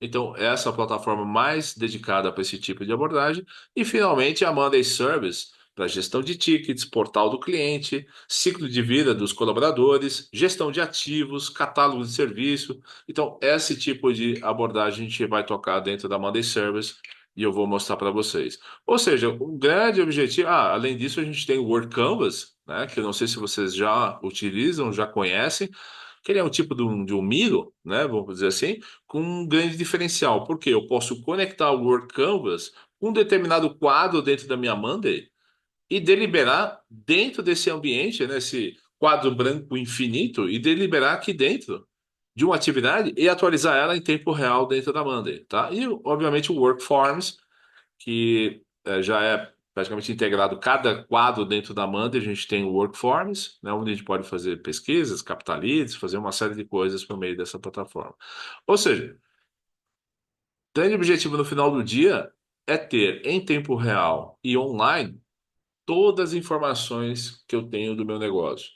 Então, essa é a plataforma mais dedicada para esse tipo de abordagem. E, finalmente, a Monday Service, para gestão de tickets, portal do cliente, ciclo de vida dos colaboradores, gestão de ativos, catálogo de serviço. Então, esse tipo de abordagem a gente vai tocar dentro da Monday Service e eu vou mostrar para vocês. Ou seja, um grande objetivo. Ah, além disso, a gente tem o Word Canvas, né, que eu não sei se vocês já utilizam, já conhecem, que ele é um tipo de um Miro, né, vamos dizer assim, com um grande diferencial, porque eu posso conectar o Word Canvas com um determinado quadro dentro da minha Monday e deliberar dentro desse ambiente, nesse quadro branco infinito, e deliberar aqui dentro de uma atividade e atualizar ela em tempo real dentro da Monday, tá? E, obviamente, o Workforms, que já é praticamente integrado cada quadro dentro da Monday, a gente tem o Workforms, né, onde a gente pode fazer pesquisas, captar leads, fazer uma série de coisas por meio dessa plataforma. Ou seja, grande objetivo no final do dia é ter em tempo real e online todas as informações que eu tenho do meu negócio.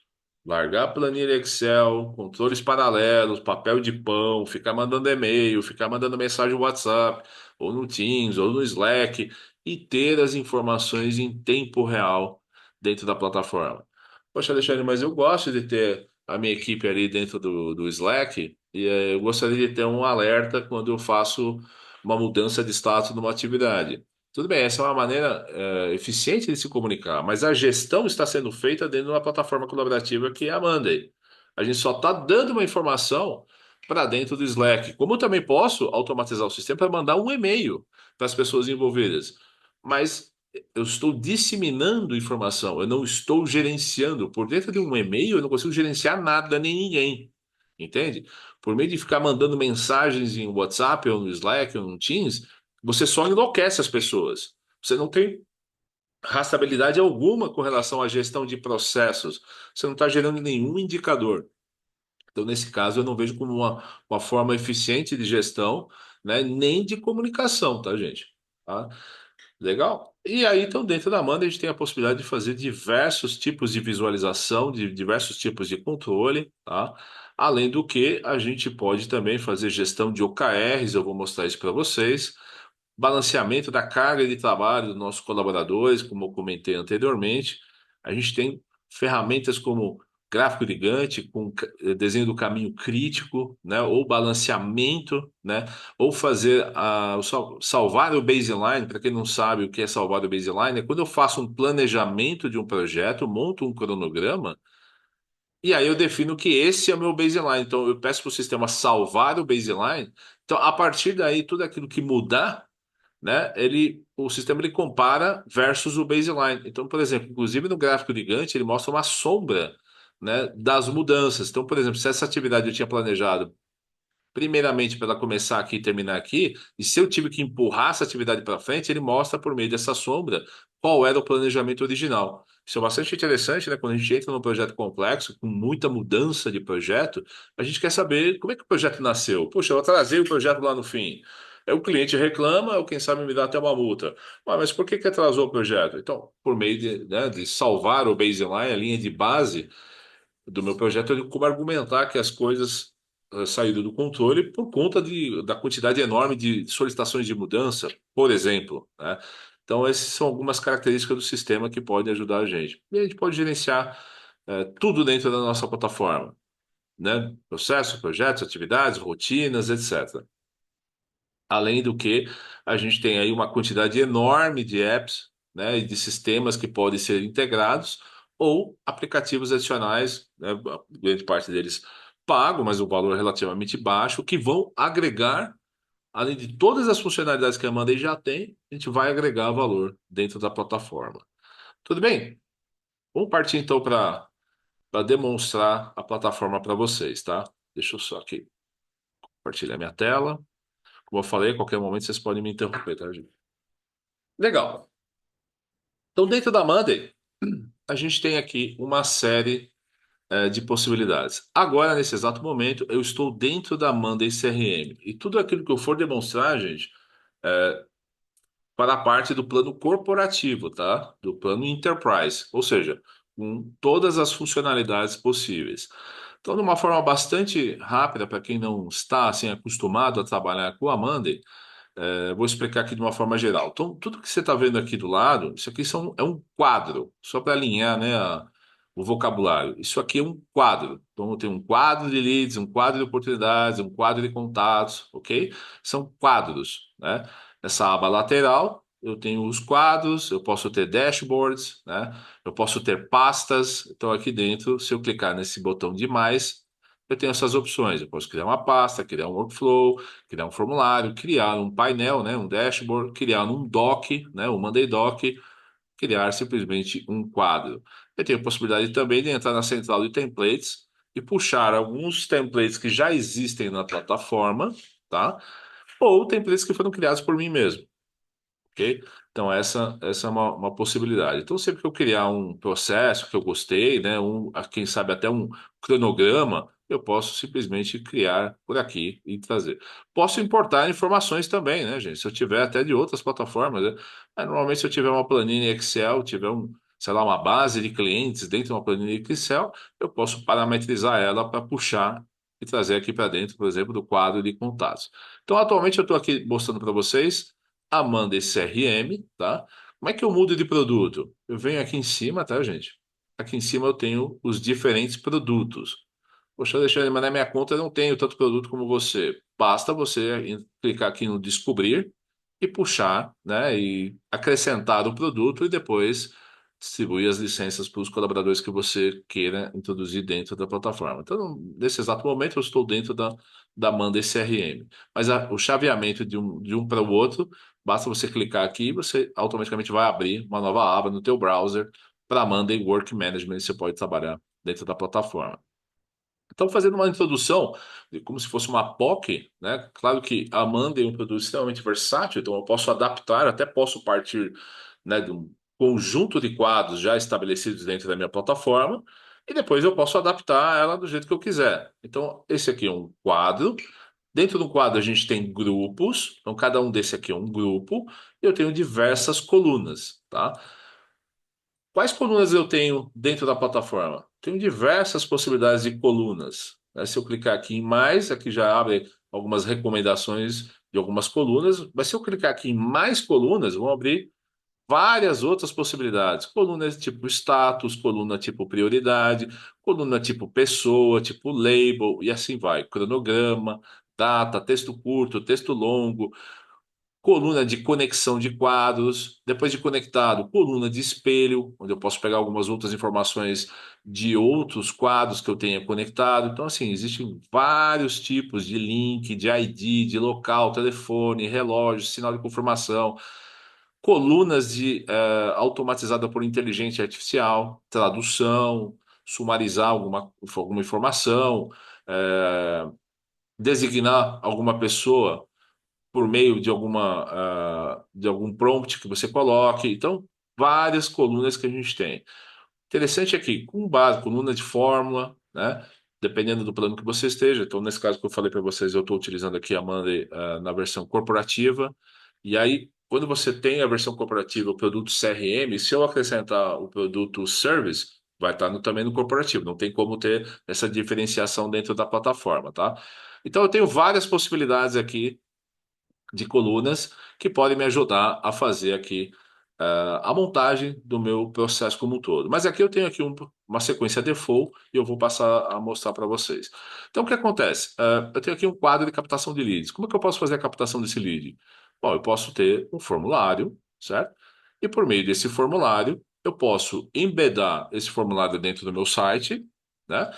Largar a planilha Excel, controles paralelos, papel de pão, ficar mandando e-mail, ficar mandando mensagem no WhatsApp, ou no Teams, ou no Slack, e ter as informações em tempo real dentro da plataforma. Poxa, Alexandre, mas eu gosto de ter a minha equipe ali dentro do Slack, e eu gostaria de ter um alerta quando eu faço uma mudança de status numa atividade. Tudo bem, essa é uma maneira eficiente de se comunicar, mas a gestão está sendo feita dentro de uma plataforma colaborativa que é a Monday. A gente só está dando uma informação para dentro do Slack. Como eu também posso automatizar o sistema para mandar um e-mail para as pessoas envolvidas, mas eu estou disseminando informação, eu não estou gerenciando. Por dentro de um e-mail, eu não consigo gerenciar nada nem ninguém. Entende? Por meio de ficar mandando mensagens em WhatsApp ou no Slack ou no Teams, você só enlouquece as pessoas. Você não tem rastreabilidade alguma com relação à gestão de processos. Você não está gerando nenhum indicador. Então, nesse caso, eu não vejo como uma forma eficiente de gestão, né, nem de comunicação, tá, gente? Tá? Legal? E aí, então, dentro da Amanda, a gente tem a possibilidade de fazer diversos tipos de visualização, de diversos tipos de controle, tá? Além do que, a gente pode também fazer gestão de OKRs, eu vou mostrar isso para vocês, balanceamento da carga de trabalho dos nossos colaboradores, como eu comentei anteriormente. A gente tem ferramentas como gráfico de Gantt, com desenho do caminho crítico, né, ou balanceamento, né, ou fazer salvar o baseline. Para quem não sabe o que é salvar o baseline, é quando eu faço um planejamento de um projeto, monto um cronograma, e aí eu defino que esse é o meu baseline. Então eu peço para o sistema salvar o baseline. Então, a partir daí, tudo aquilo que mudar, né? O sistema ele compara versus o baseline. Então, por exemplo, inclusive no gráfico de Gantt, ele mostra uma sombra, né, das mudanças. Então, por exemplo, se essa atividade eu tinha planejado primeiramente para ela começar aqui e terminar aqui, e se eu tive que empurrar essa atividade para frente, ele mostra por meio dessa sombra qual era o planejamento original. Isso é bastante interessante, né? Quando a gente entra num projeto complexo, com muita mudança de projeto, a gente quer saber como é que o projeto nasceu. Puxa, eu atrasei o projeto lá no fim. É o cliente reclama, ou quem sabe me dá até uma multa. Mas por que que atrasou o projeto? Então, por meio de, né, de salvar o baseline, a linha de base, do meu projeto é como argumentar que as coisas saíram do controle por conta da quantidade enorme de solicitações de mudança, por exemplo, né? Então, essas são algumas características do sistema que podem ajudar a gente. E a gente pode gerenciar tudo dentro da nossa plataforma, né? Processos, projetos, atividades, rotinas, etc. Além do que, a gente tem aí uma quantidade enorme de apps, né, e de sistemas que podem ser integrados ou aplicativos adicionais, né, grande parte deles pago, mas o valor é relativamente baixo, que vão agregar, além de todas as funcionalidades que a Monday já tem, a gente vai agregar valor dentro da plataforma. Tudo bem? Vamos partir então para demonstrar a plataforma para vocês, tá? Deixa eu só aqui compartilhar minha tela. Como eu falei, a qualquer momento vocês podem me interromper, tá, gente? Legal. Então, dentro da Monday, a gente tem aqui uma série de possibilidades. Agora, nesse exato momento, eu estou dentro da Monday CRM. E tudo aquilo que eu for demonstrar, gente, para a parte do plano corporativo, tá? Do plano Enterprise, ou seja, com todas as funcionalidades possíveis. Então, de uma forma bastante rápida, para quem não está assim acostumado a trabalhar com a Monday, vou explicar aqui de uma forma geral. Então, tudo que você está vendo aqui do lado, isso aqui é um quadro, só para alinhar, né, o vocabulário. Isso aqui é um quadro. Então, tem um quadro de leads, um quadro de oportunidades, um quadro de contatos, ok? São quadros, né? Nessa aba lateral, eu tenho os quadros, eu posso ter dashboards, né? Eu posso ter pastas. Então, aqui dentro, se eu clicar nesse botão de mais, eu tenho essas opções. Eu posso criar uma pasta, criar um workflow, criar um formulário, criar um painel, né, um dashboard, criar um doc, né, um Monday Doc, criar simplesmente um quadro. Eu tenho a possibilidade também de entrar na central de templates e puxar alguns templates que já existem na plataforma, tá? Ou templates que foram criados por mim mesmo, ok? Então, essa é uma possibilidade. Então, sempre que eu criar um processo que eu gostei, né, quem sabe até um cronograma, eu posso simplesmente criar por aqui e trazer. Posso importar informações também, né, gente? Se eu tiver até de outras plataformas, né? Normalmente, se eu tiver uma planilha Excel, tiver sei lá, uma base de clientes dentro de uma planilha Excel, eu posso parametrizar ela para puxar e trazer aqui para dentro, por exemplo, do quadro de contatos. Então, atualmente, eu estou aqui mostrando para vocês a Monday CRM, tá? Como é que eu mudo de produto? Eu venho aqui em cima, tá, gente? Aqui em cima eu tenho os diferentes produtos. Poxa, Alexandre, mas na minha conta eu não tenho tanto produto como você. Basta você clicar aqui no descobrir e puxar, né? E acrescentar o produto e depois distribuir as licenças para os colaboradores que você queira introduzir dentro da plataforma. Então, nesse exato momento, eu estou dentro da Monday CRM. Mas o chaveamento de um para o outro, basta você clicar aqui e você automaticamente vai abrir uma nova aba no teu browser para Monday Work Management. Você pode trabalhar dentro da plataforma. Então, fazendo uma introdução, como se fosse uma POC, né? Claro que a Monday é um produto extremamente versátil, então eu posso adaptar, até posso partir, né, de um conjunto de quadros já estabelecidos dentro da minha plataforma, e depois eu posso adaptar ela do jeito que eu quiser. Então, esse aqui é um quadro. Dentro do quadro, a gente tem grupos, então cada um desse aqui é um grupo, e eu tenho diversas colunas, tá? Quais colunas eu tenho dentro da plataforma? Tenho diversas possibilidades de colunas, né? Se eu clicar aqui em mais, aqui já abre algumas recomendações de algumas colunas, mas se eu clicar aqui em mais colunas, vão abrir várias outras possibilidades. Colunas tipo status, coluna tipo prioridade, coluna tipo pessoa, tipo label, e assim vai. Cronograma, data, texto curto, texto longo, coluna de conexão de quadros, depois de conectado, coluna de espelho, onde eu posso pegar algumas outras informações de outros quadros que eu tenha conectado. Então, assim, existem vários tipos de link, de ID, de local, telefone, relógio, sinal de confirmação, colunas de automatizada por inteligência artificial, tradução, sumarizar alguma informação, designar alguma pessoa por meio de algum prompt que você coloque. Então, várias colunas que a gente tem. Interessante aqui, com base, coluna de fórmula, né? Dependendo do plano que você esteja. Então, nesse caso que eu falei para vocês, eu estou utilizando aqui a Monday, na versão corporativa. E aí, quando você tem a versão corporativa, o produto CRM, se eu acrescentar o produto Service, vai estar também no corporativo. Não tem como ter essa diferenciação dentro da plataforma, tá? Então, eu tenho várias possibilidades aqui de colunas que podem me ajudar a fazer aqui a montagem do meu processo como um todo. Mas aqui eu tenho aqui uma sequência default e eu vou passar a mostrar para vocês. Então, o que acontece? Eu tenho aqui um quadro de captação de leads. Como é que eu posso fazer a captação desse lead? Bom, eu posso ter um formulário, certo? E por meio desse formulário, eu posso embedar esse formulário dentro do meu site, né?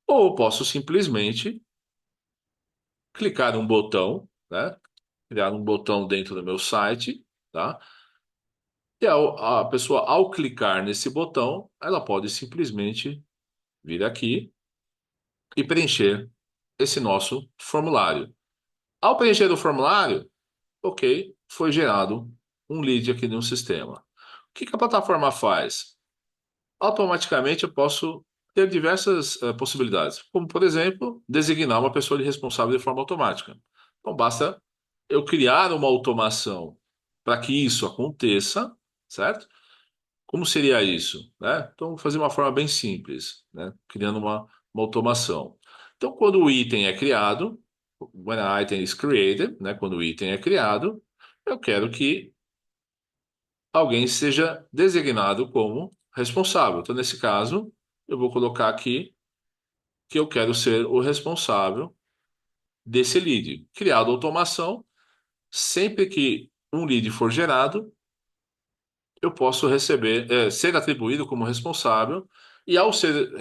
Ou eu posso simplesmente clicar num botão, né? Criar um botão dentro do meu site, tá? E a pessoa, ao clicar nesse botão, ela pode simplesmente vir aqui e preencher esse nosso formulário. Ao preencher o formulário, ok, foi gerado um lead aqui no sistema. O que que a plataforma faz? Automaticamente eu posso ter diversas possibilidades, como, por exemplo, designar uma pessoa de responsável de forma automática. Então, basta eu criar uma automação para que isso aconteça, certo? Como seria isso, né? Então, vou fazer uma forma bem simples, né? Criando uma automação. Então, quando o item é criado, when an item is created, né? Quando o item é criado, eu quero que alguém seja designado como responsável. Então, nesse caso, eu vou colocar aqui que eu quero ser o responsável desse lead. Criado automação, sempre que um lead for gerado, eu posso receber, ser atribuído como responsável, e ao ser,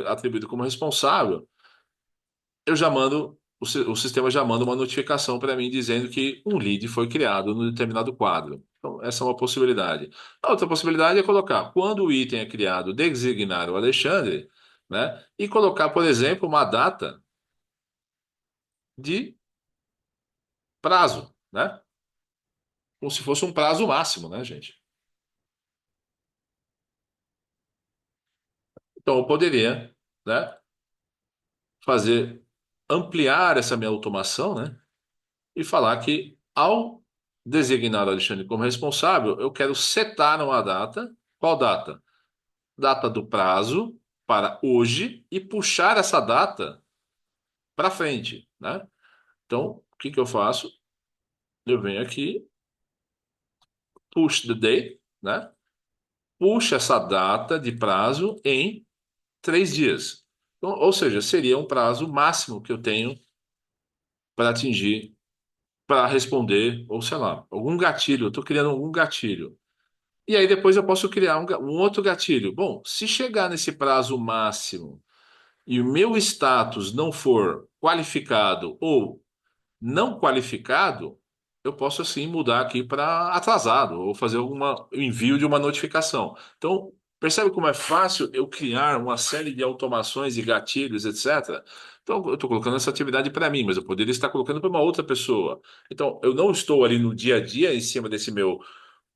atribuído como responsável, eu já mando, o sistema já manda uma notificação para mim dizendo que um lead foi criado no determinado quadro. Então, essa é uma possibilidade. A outra possibilidade é colocar, quando o item é criado, designar o Alexandre, né? E colocar, por exemplo, uma data de prazo, né? Como se fosse um prazo máximo, né, gente? Então, eu poderia, né, fazer, ampliar essa minha automação, né? E falar que ao designar o Alexandre como responsável, eu quero setar uma data. Qual data? Data do prazo para hoje e puxar essa data para frente, né? Então, o que que eu faço? Eu venho aqui, push the date, né? Puxa essa data de prazo em 3 dias. Então, ou seja, seria um prazo máximo que eu tenho para atingir, para responder, ou sei lá, algum gatilho. Eu estou criando algum gatilho. E aí depois eu posso criar um outro gatilho. Bom, se chegar nesse prazo máximo e o meu status não for qualificado ou não qualificado, eu posso assim mudar aqui para atrasado ou fazer alguma envio de uma notificação. Então, percebe como é fácil eu criar uma série de automações e gatilhos, etc. Então, eu estou colocando essa atividade para mim, mas eu poderia estar colocando para uma outra pessoa. Então, eu não estou ali no dia a dia em cima desse meu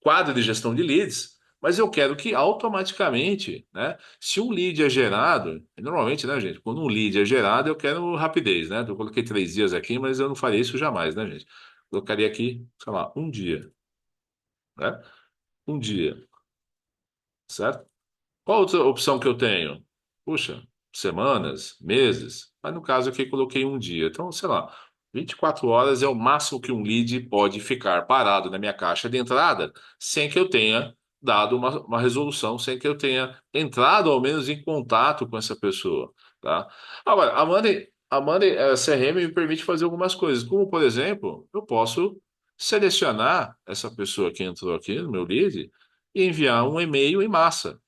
quadro de gestão de leads, mas eu quero que automaticamente, né? Se um lead é gerado, normalmente, né, gente? Quando um lead é gerado, eu quero rapidez, né? Eu coloquei 3 dias aqui, mas eu não faria isso jamais, né, gente? Colocaria aqui, sei lá, um dia, né? Um dia, certo? Qual outra opção que eu tenho? Puxa, semanas, meses. Mas no caso aqui coloquei um dia. Então, sei lá, 24 horas é o máximo que um lead pode ficar parado na minha caixa de entrada sem que eu tenha dado uma resolução, sem que eu tenha entrado ao menos em contato com essa pessoa, tá? Agora, a Monday CRM me permite fazer algumas coisas, como, por exemplo, eu posso selecionar essa pessoa que entrou aqui no meu lead e enviar um e-mail em massa.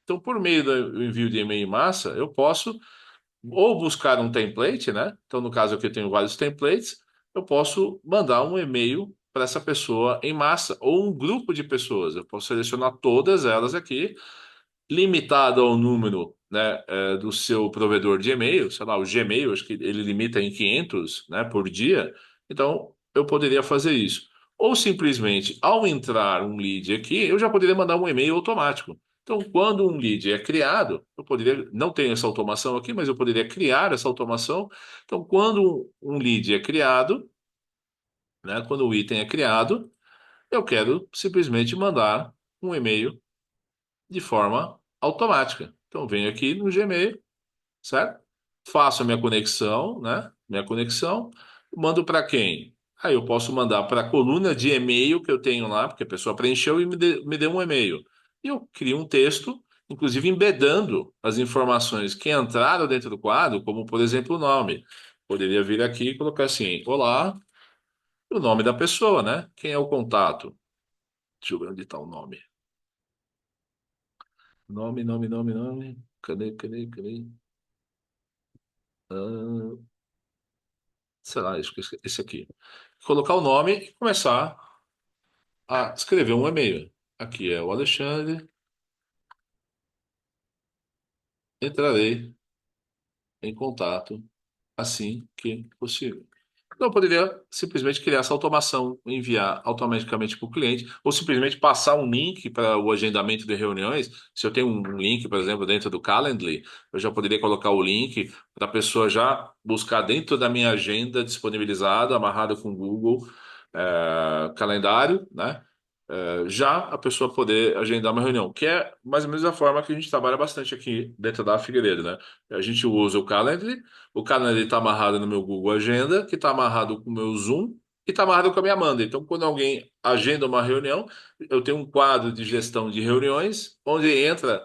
Então, por meio do envio de e-mail em massa, eu posso ou buscar um template, né? Então, no caso aqui eu tenho vários templates, eu posso mandar um e-mail para essa pessoa em massa ou um grupo de pessoas. Eu posso selecionar todas elas aqui limitado ao número, né, do seu provedor de e-mail, sei lá, o Gmail, acho que ele limita em 500, né, por dia. Então, eu poderia fazer isso. Ou simplesmente, ao entrar um lead aqui, eu já poderia mandar um e-mail automático. Então, quando um lead é criado, eu poderia, não tenho essa automação aqui, mas eu poderia criar essa automação. Então, quando um lead é criado, né, quando o item é criado, eu quero simplesmente mandar um e-mail de forma automática. Então, venho aqui no Gmail, certo? Faço a minha conexão, né? Minha conexão, mando para quem? Aí eu posso mandar para a coluna de e-mail que eu tenho lá, porque a pessoa preencheu e me deu um e-mail. E eu crio um texto, inclusive embedando as informações que entraram dentro do quadro, como, por exemplo, o nome. Poderia vir aqui e colocar assim: Olá, o nome da pessoa, né? Quem é o contato? Deixa eu ver onde está o nome. Nome, nome, nome, nome. Cadê, cadê, cadê? Ah, sei lá, acho que esse aqui. Colocar o nome e começar a escrever um e-mail. Aqui é o Alexandre, entrarei em contato assim que possível. Então, eu poderia simplesmente criar essa automação, enviar automaticamente para o cliente, ou simplesmente passar um link para o agendamento de reuniões. Se eu tenho um link, por exemplo, dentro do Calendly, eu já poderia colocar o link para a pessoa já buscar dentro da minha agenda disponibilizada, amarrada com o Google Calendário, né? Já a pessoa poder agendar uma reunião, que é mais ou menos a forma que a gente trabalha bastante aqui dentro da Figueiredo, né? A gente usa o Calendly está amarrado no meu Google Agenda, que está amarrado com o meu Zoom e está amarrado com a minha Monday. Então, quando alguém agenda uma reunião, eu tenho um quadro de gestão de reuniões, onde entra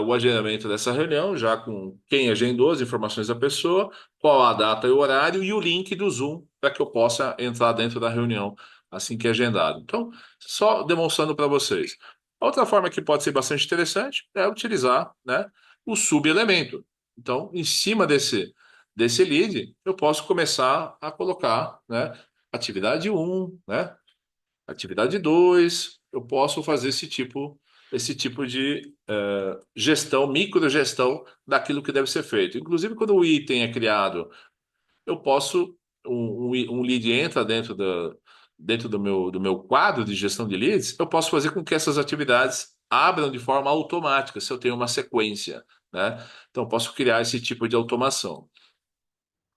o agendamento dessa reunião, já com quem agendou, as informações da pessoa, qual a data e o horário e o link do Zoom para que eu possa entrar dentro da reunião assim que é agendado. Então, só demonstrando para vocês. Outra forma que pode ser bastante interessante é utilizar, né, o subelemento. Então, em cima desse lead, eu posso começar a colocar, né, atividade um, né, atividade 2. Eu posso fazer esse tipo de gestão, microgestão daquilo que deve ser feito. Inclusive, quando o item é criado, eu posso, um lead entra dentro do meu quadro de gestão de leads, eu posso fazer com que essas atividades abram de forma automática, se eu tenho uma sequência, né? Então, eu posso criar esse tipo de automação.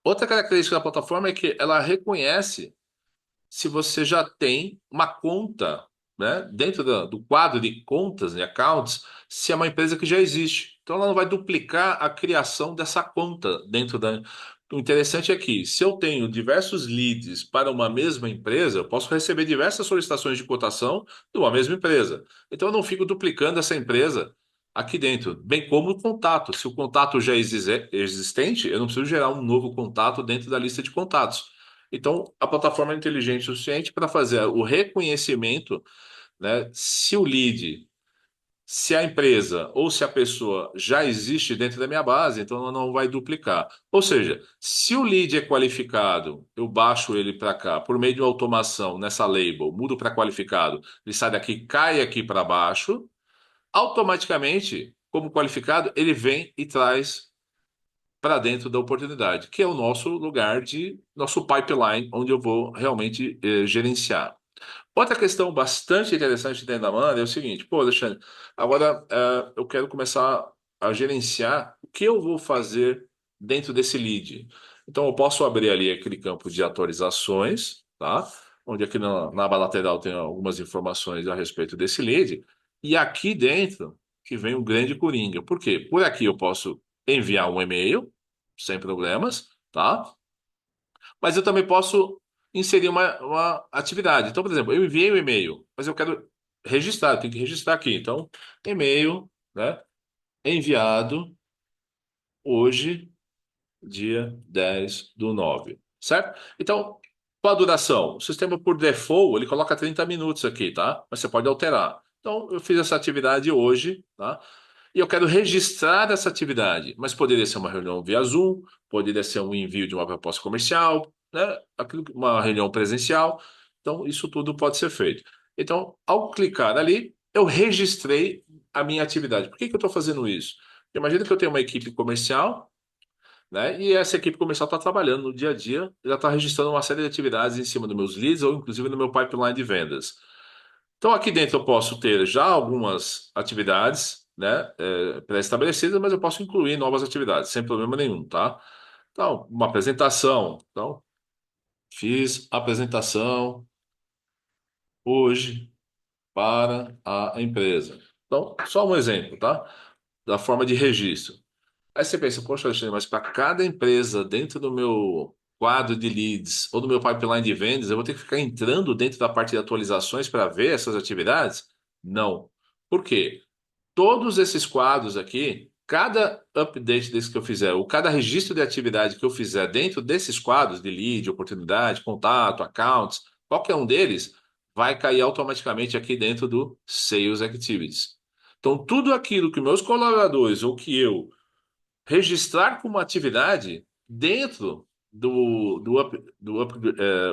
Outra característica da plataforma é que ela reconhece se você já tem uma conta, né, dentro do quadro de contas e accounts, se é uma empresa que já existe. Então, ela não vai duplicar a criação dessa conta dentro da. O interessante é que, se eu tenho diversos leads para uma mesma empresa, eu posso receber diversas solicitações de cotação de uma mesma empresa. Então, eu não fico duplicando essa empresa aqui dentro, bem como o contato. Se o contato já é existente, eu não preciso gerar um novo contato dentro da lista de contatos. Então, a plataforma é inteligente o suficiente para fazer o reconhecimento, né? Se o lead, se a empresa ou se a pessoa já existe dentro da minha base, então ela não vai duplicar. Ou seja, se o lead é qualificado, eu baixo ele para cá por meio de uma automação nessa label, mudo para qualificado, ele sai daqui, cai aqui para baixo, automaticamente, como qualificado, ele vem e traz para dentro da oportunidade, que é o nosso lugar de nosso pipeline, onde eu vou realmente gerenciar. Outra questão bastante interessante dentro da Amanda é o seguinte, pô, Alexandre, agora eu quero começar a gerenciar o que eu vou fazer dentro desse lead. Então eu posso abrir ali aquele campo de atualizações, tá? Onde aqui na aba lateral tem algumas informações a respeito desse lead. E aqui dentro que vem o grande coringa. Por quê? Por aqui eu posso enviar um e-mail, sem problemas, tá? Mas eu também posso inserir uma atividade. Então, por exemplo, eu enviei um e-mail, mas eu quero registrar, eu tenho que registrar aqui. Então, e-mail, né? Enviado hoje, dia 10/9, certo? Então, qual a duração? O sistema, por default, ele coloca 30 minutos aqui, tá? Mas você pode alterar. Então, eu fiz essa atividade hoje, tá? E eu quero registrar essa atividade, mas poderia ser uma reunião via Zoom, poderia ser um envio de uma proposta comercial, né? Uma reunião presencial. Então, isso tudo pode ser feito. Então, ao clicar ali, eu registrei a minha atividade. Por que que eu estou fazendo isso? Imagina que eu tenho uma equipe comercial, né? E essa equipe comercial está trabalhando no dia a dia, já está registrando uma série de atividades em cima dos meus leads ou inclusive no meu pipeline de vendas. Então, aqui dentro eu posso ter já algumas atividades, né, pré-estabelecidas, mas eu posso incluir novas atividades, sem problema nenhum, tá? Então, uma apresentação. Então, fiz a apresentação hoje para a empresa. Então, só um exemplo, tá? Da forma de registro. Aí você pensa, poxa, Alexandre, mas para cada empresa dentro do meu quadro de leads ou do meu pipeline de vendas, eu vou ter que ficar entrando dentro da parte de atualizações para ver essas atividades? Não. Por quê? Todos esses quadros aqui, cada update desse que eu fizer, ou cada registro de atividade que eu fizer dentro desses quadros de lead, oportunidade, contato, accounts, qualquer um deles, vai cair automaticamente aqui dentro do Sales Activities. Então, tudo aquilo que meus colaboradores ou que eu registrar como atividade dentro do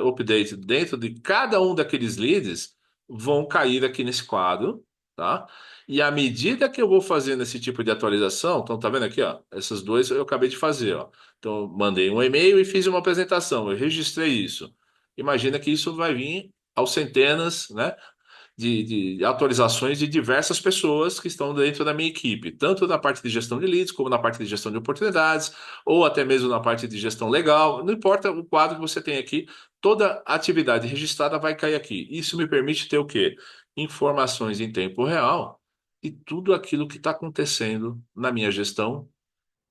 update, dentro de cada um daqueles leads, vão cair aqui nesse quadro, tá? E à medida que eu vou fazendo esse tipo de atualização, então tá vendo aqui, ó, essas duas eu acabei de fazer, ó. Então, mandei um e-mail e fiz uma apresentação, eu registrei isso. Imagina que isso vai vir aos centenas, né? De atualizações de diversas pessoas que estão dentro da minha equipe, tanto na parte de gestão de leads, como na parte de gestão de oportunidades, ou até mesmo na parte de gestão legal. Não importa o quadro que você tem aqui, toda atividade registrada vai cair aqui. Isso me permite ter o quê? Informações em tempo real de tudo aquilo que está acontecendo na minha gestão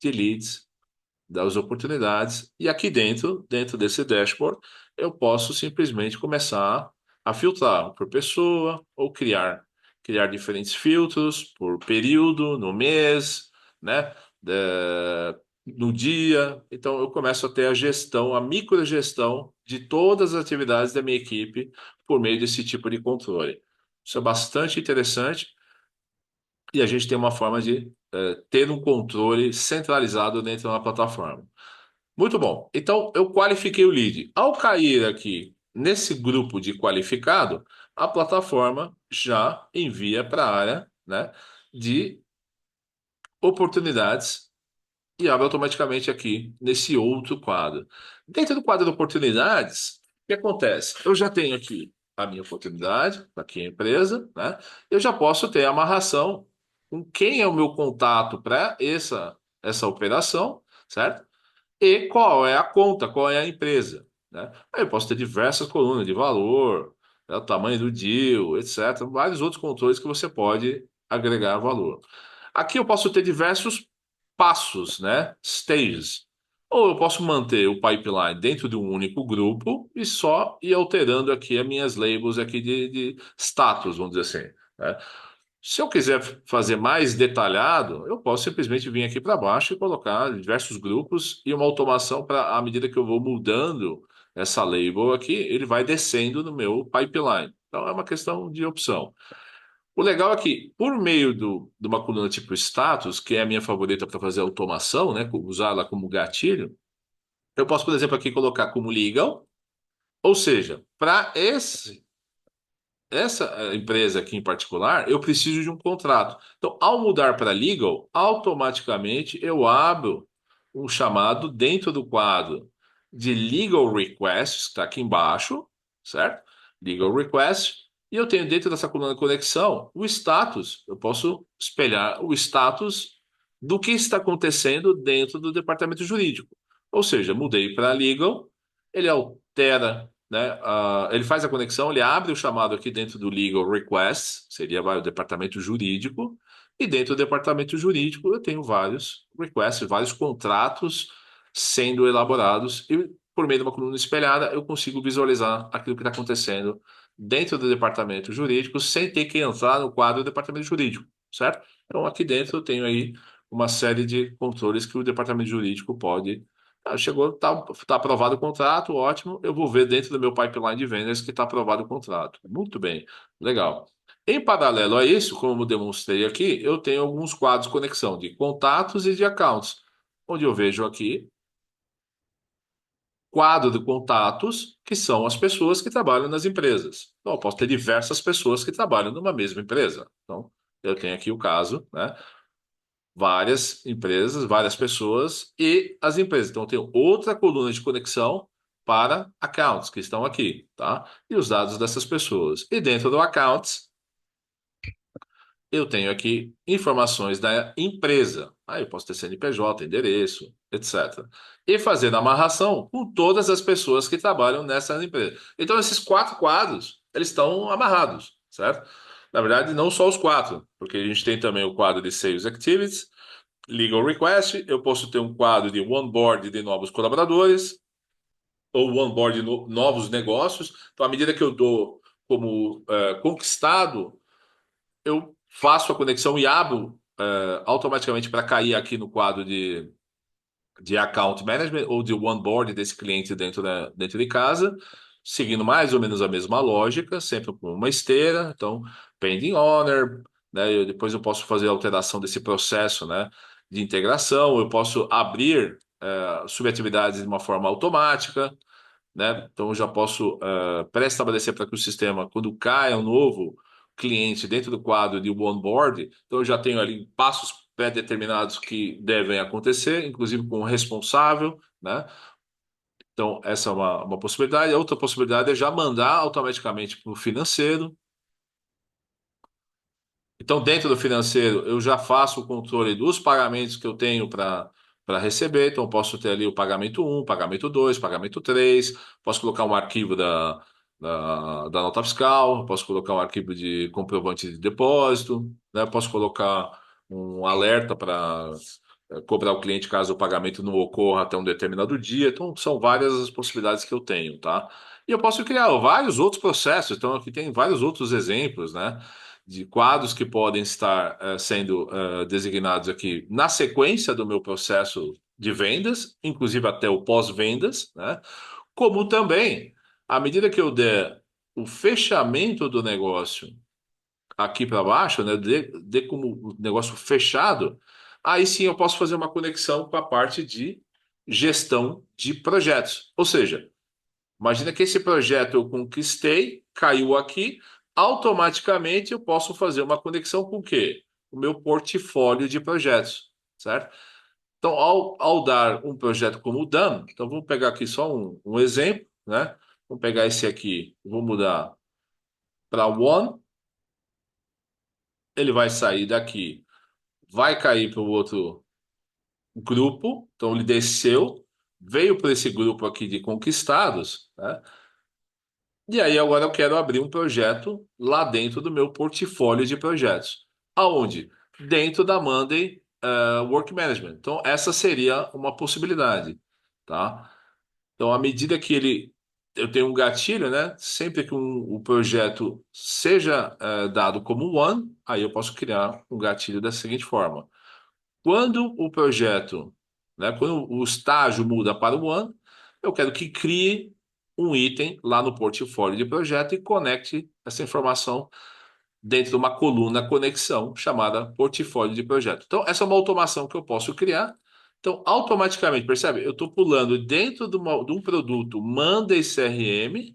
de leads, das oportunidades. E aqui dentro desse dashboard, eu posso simplesmente começar a filtrar por pessoa ou criar diferentes filtros por período, no mês, né? No dia. Então, eu começo a ter a gestão, a microgestão de todas as atividades da minha equipe por meio desse tipo de controle. Isso é bastante interessante e a gente tem uma forma de ter um controle centralizado dentro da plataforma. Muito bom. Então, eu qualifiquei o lead. Ao cair aqui nesse grupo de qualificado, a plataforma já envia para a área, né, de oportunidades e abre automaticamente aqui nesse outro quadro. Dentro do quadro de oportunidades, o que acontece? Eu já tenho aqui a minha oportunidade, aqui a empresa, né? Eu já posso ter a amarração com quem é o meu contato para essa operação, certo? e qual é a conta, qual é a empresa, né? Aí eu posso ter diversas colunas de valor, né, o tamanho do deal, etc. Vários outros controles que você pode agregar valor. Aqui eu posso ter diversos passos, né? Stages. Ou eu posso manter o pipeline dentro de um único grupo e só ir alterando aqui as minhas labels aqui de status, vamos dizer assim, né? Se eu quiser fazer mais detalhado, eu posso simplesmente vir aqui para baixo e colocar diversos grupos e uma automação para, à medida que eu vou mudando essa label aqui, ele vai descendo no meu pipeline. Então é uma questão de opção. O legal é que, por meio de uma coluna tipo status, que é a minha favorita para fazer automação, né, usar ela como gatilho, eu posso, por exemplo, aqui colocar como legal, ou seja, para essa empresa aqui em particular, eu preciso de um contrato. Então, ao mudar para legal, automaticamente eu abro um chamado dentro do quadro de legal requests, que está aqui embaixo, certo? Legal request. E eu tenho dentro dessa coluna de conexão o status. Eu posso espelhar o status do que está acontecendo dentro do departamento jurídico. Ou seja, mudei para legal, ele altera, né? Ele faz a conexão, ele abre o chamado aqui dentro do Legal Requests, seria vai, o departamento jurídico, e dentro do departamento jurídico eu tenho vários requests, vários contratos sendo elaborados, e por meio de uma coluna espelhada eu consigo visualizar aquilo que está acontecendo dentro do departamento jurídico sem ter que entrar no quadro do departamento jurídico, certo? Então aqui dentro eu tenho aí uma série de controles que o departamento jurídico pode. Chegou, tá aprovado o contrato, ótimo. Eu vou ver dentro do meu pipeline de vendas que está aprovado o contrato. Muito bem, legal. Em paralelo a isso, como eu demonstrei aqui, eu tenho alguns quadros de conexão de contatos e de accounts, onde eu vejo aqui quadro de contatos, que são as pessoas que trabalham nas empresas. Então, eu posso ter diversas pessoas que trabalham numa mesma empresa. Então, eu tenho aqui o caso, né? Várias empresas, várias pessoas e as empresas. Então, eu tenho outra coluna de conexão para accounts que estão aqui, tá? E os dados dessas pessoas. E dentro do accounts, eu tenho aqui informações da empresa. Aí eu posso ter CNPJ, endereço, etc. E fazer a amarração com todas as pessoas que trabalham nessa empresa. Então, esses quatro quadros, eles estão amarrados, certo? Na verdade, não só os quatro, porque a gente tem também o quadro de Sales Activities, Legal Request, eu posso ter um quadro de onboard de novos colaboradores ou onboard de novos negócios. Então, à medida que eu dou como conquistado, eu faço a conexão e abro automaticamente para cair aqui no quadro de account management ou de onboard desse cliente dentro de casa, seguindo mais ou menos a mesma lógica, sempre com uma esteira. Então, pending owner, né? Depois eu posso fazer a alteração desse processo, né, de integração. Eu posso abrir subatividades de uma forma automática, né? Então, eu já posso pré-estabelecer para que o sistema, quando caia um novo cliente dentro do quadro de onboard, então eu já tenho ali passos pré-determinados que devem acontecer, inclusive com o responsável, né? Então, essa é uma possibilidade. A outra possibilidade é já mandar automaticamente para o financeiro. Então, dentro do financeiro, eu já faço o controle dos pagamentos que eu tenho para receber. Então, eu posso ter ali o pagamento um, pagamento 2, pagamento 3. Posso colocar um arquivo da nota fiscal, posso colocar um arquivo de comprovante de depósito, né? Posso colocar um alerta para cobrar o cliente caso o pagamento não ocorra até um determinado dia. Então, são várias as possibilidades que eu tenho, tá? E eu posso criar vários outros processos. Então, aqui tem vários outros exemplos, né? De quadros que podem estar sendo designados aqui na sequência do meu processo de vendas, inclusive até o pós-vendas, né? Como também, à medida que eu der o fechamento do negócio aqui para baixo, né? De como o negócio fechado, aí sim eu posso fazer uma conexão com a parte de gestão de projetos. Ou seja, imagina que esse projeto eu conquistei, caiu aqui, automaticamente eu posso fazer uma conexão com o quê? O meu portfólio de projetos, certo? Então, ao dar um projeto como o DAM, então vamos pegar aqui só um exemplo, né? Vamos pegar esse aqui, vou mudar para One, ele vai sair daqui, vai cair para o outro grupo, então ele desceu, veio para esse grupo aqui de conquistados, né? E aí agora eu quero abrir um projeto lá dentro do meu portfólio de projetos. Aonde? Dentro da Monday Work Management. Então essa seria uma possibilidade, tá? Então à medida que eu tenho um gatilho, né? Sempre que o projeto seja dado como one, aí eu posso criar um gatilho da seguinte forma. Quando o projeto, né, quando o estágio muda para o One, eu quero que crie um item lá no portfólio de projeto e conecte essa informação dentro de uma coluna conexão chamada portfólio de projeto. Então, essa é uma automação que eu posso criar. Então, automaticamente, percebe? Eu estou pulando dentro de um produto Monday CRM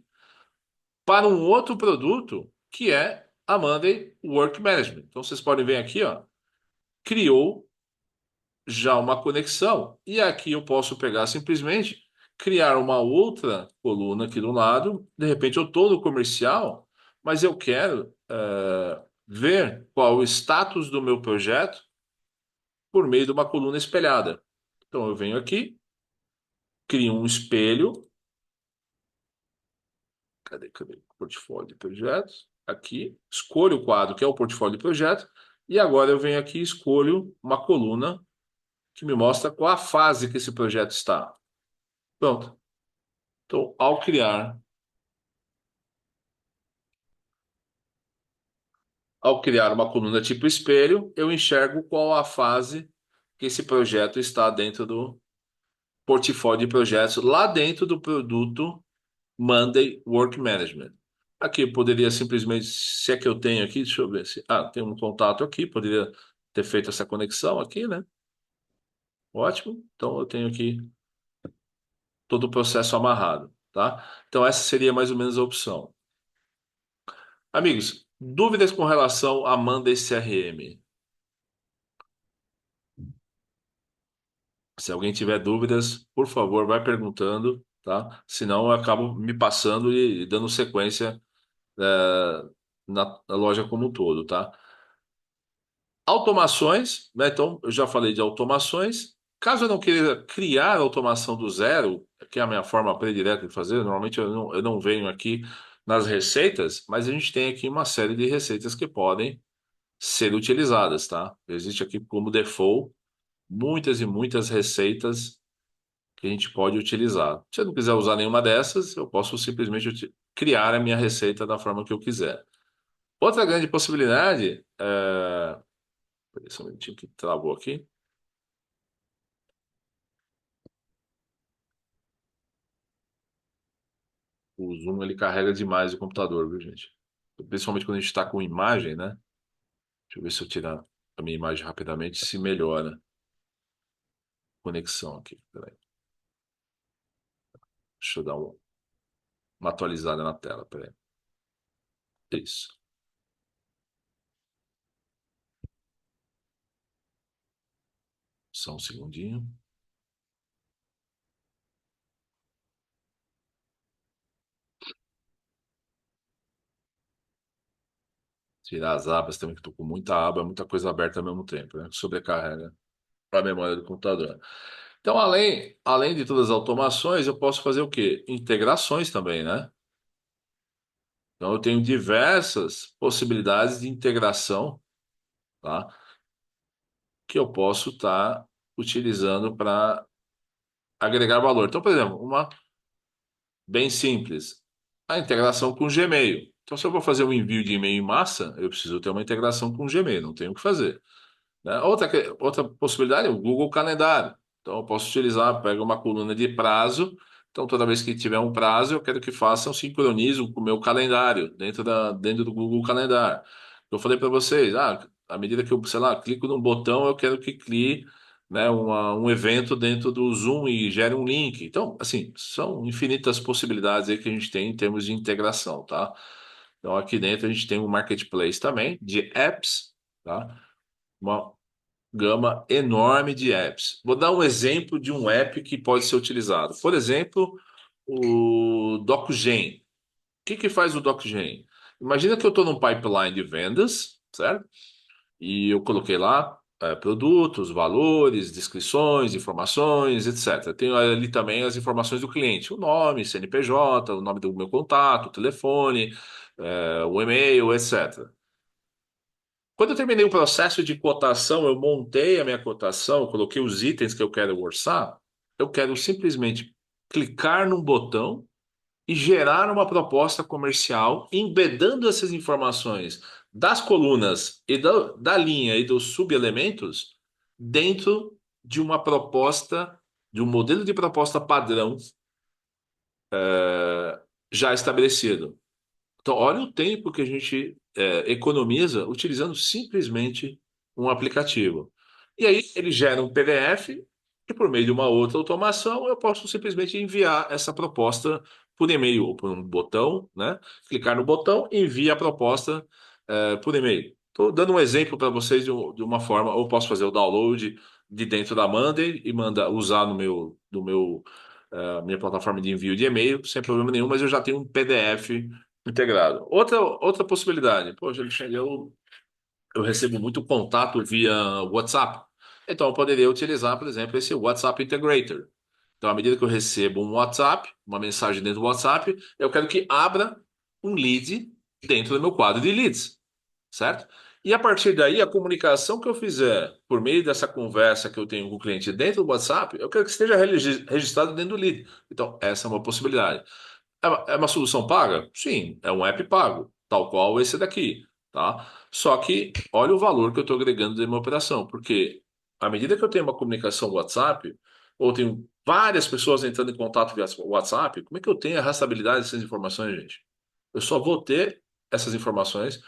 para um outro produto que é a Monday Work Management. Então, vocês podem ver aqui, ó, criou já uma conexão. E aqui eu posso pegar simplesmente, criar uma outra coluna aqui do lado. De repente eu estou no comercial, mas eu quero ver qual o status do meu projeto por meio de uma coluna espelhada. Então eu venho aqui, crio um espelho. Cadê? Portfólio de projetos. Aqui, escolho o quadro que é o portfólio de projeto. E agora eu venho aqui e escolho uma coluna que me mostra qual a fase que esse projeto está. Pronto. Então, ao criar uma coluna tipo espelho, eu enxergo qual a fase que esse projeto está dentro do portfólio de projetos, lá dentro do produto Monday Work Management. Aqui eu poderia simplesmente, se é que eu tenho aqui, deixa eu ver se. Ah, tem um contato aqui, poderia ter feito essa conexão aqui, né? Ótimo. Então eu tenho aqui todo o processo amarrado, tá? Então essa seria mais ou menos a opção. Amigos, dúvidas com relação a Monday CRM? Se alguém tiver dúvidas, por favor, vai perguntando, tá? Senão eu acabo me passando e dando sequência, na loja como um todo, tá? Automações, né? Então, eu já falei de automações. Caso eu não queira criar automação do zero, que é a minha forma predileta de fazer, normalmente eu não venho aqui nas receitas, mas a gente tem aqui uma série de receitas que podem ser utilizadas, tá? Existe aqui como default muitas e muitas receitas que a gente pode utilizar. Se eu não quiser usar nenhuma dessas, eu posso simplesmente criar a minha receita da forma que eu quiser. Outra grande possibilidade Peraí só um minutinho que travou aqui. O Zoom ele carrega demais o computador, viu, gente? Principalmente quando a gente está com imagem, né? Deixa eu ver se eu tirar a minha imagem rapidamente, se melhora a conexão aqui. Peraí. Deixa eu dar uma atualizada na tela. Peraí. Isso. Só um segundinho. Tirar as abas também, que estou com muita aba, muita coisa aberta ao mesmo tempo, né? Sobrecarrega para a memória do computador. Então, além de todas as automações, eu posso fazer o quê? Integrações também, né? Então, eu tenho diversas possibilidades de integração, tá? Que eu posso estar utilizando para agregar valor. Então, por exemplo, uma bem simples, a integração com o Gmail. Então, se eu vou fazer um envio de e-mail em massa, eu preciso ter uma integração com o Gmail, não tenho o que fazer. Né? Outra possibilidade é o Google Calendário. Então, eu posso utilizar, pego uma coluna de prazo. Então, toda vez que tiver um prazo, eu quero que faça um sincronismo com o meu calendário, dentro do Google Calendário. Eu falei para vocês, à medida que eu, sei lá, clico num botão, eu quero que crie, né, um evento dentro do Zoom e gere um link. Então, assim, são infinitas possibilidades aí que a gente tem em termos de integração, tá? Então, aqui dentro a gente tem um marketplace também de apps, tá? Uma gama enorme de apps. Vou dar um exemplo de um app que pode ser utilizado. Por exemplo, o DocGen. O que que faz o DocGen? Imagina que eu estou num pipeline de vendas, certo? E eu coloquei lá. produtos, valores, descrições, informações, etc. Tenho ali também as informações do cliente, o nome, CNPJ, o nome do meu contato, o telefone, o e-mail, etc. Quando eu terminei o processo de cotação, eu montei a minha cotação, eu coloquei os itens que eu quero orçar, eu quero simplesmente clicar num botão e gerar uma proposta comercial, embedando essas informações das colunas e da linha e dos subelementos dentro de uma proposta, de um modelo de proposta padrão já estabelecido. Então, olha o tempo que a gente economiza utilizando simplesmente um aplicativo. E aí ele gera um PDF e por meio de uma outra automação eu posso simplesmente enviar essa proposta por e-mail ou por um botão, né? Clicar no botão e envia a proposta por e-mail. Estou dando um exemplo para vocês de uma forma, ou posso fazer o download de dentro da Monday e usar no meu minha plataforma de envio de e-mail sem problema nenhum, mas eu já tenho um PDF integrado. Outra possibilidade, poxa, Alexandre, eu recebo muito contato via WhatsApp. Então, eu poderia utilizar, por exemplo, esse WhatsApp Integrator. Então, à medida que eu recebo um WhatsApp, uma mensagem dentro do WhatsApp, eu quero que abra um lead dentro do meu quadro de leads, certo? E a partir daí, a comunicação que eu fizer por meio dessa conversa que eu tenho com o cliente dentro do WhatsApp, eu quero que esteja registrado dentro do lead. Então, essa é uma possibilidade. É uma solução paga? Sim, é um app pago, tal qual esse daqui, tá? Só que olha o valor que eu estou agregando de uma operação, porque à medida que eu tenho uma comunicação WhatsApp, ou tenho várias pessoas entrando em contato via WhatsApp, como é que eu tenho a rastreabilidade dessas informações, gente? Eu só vou ter essas informações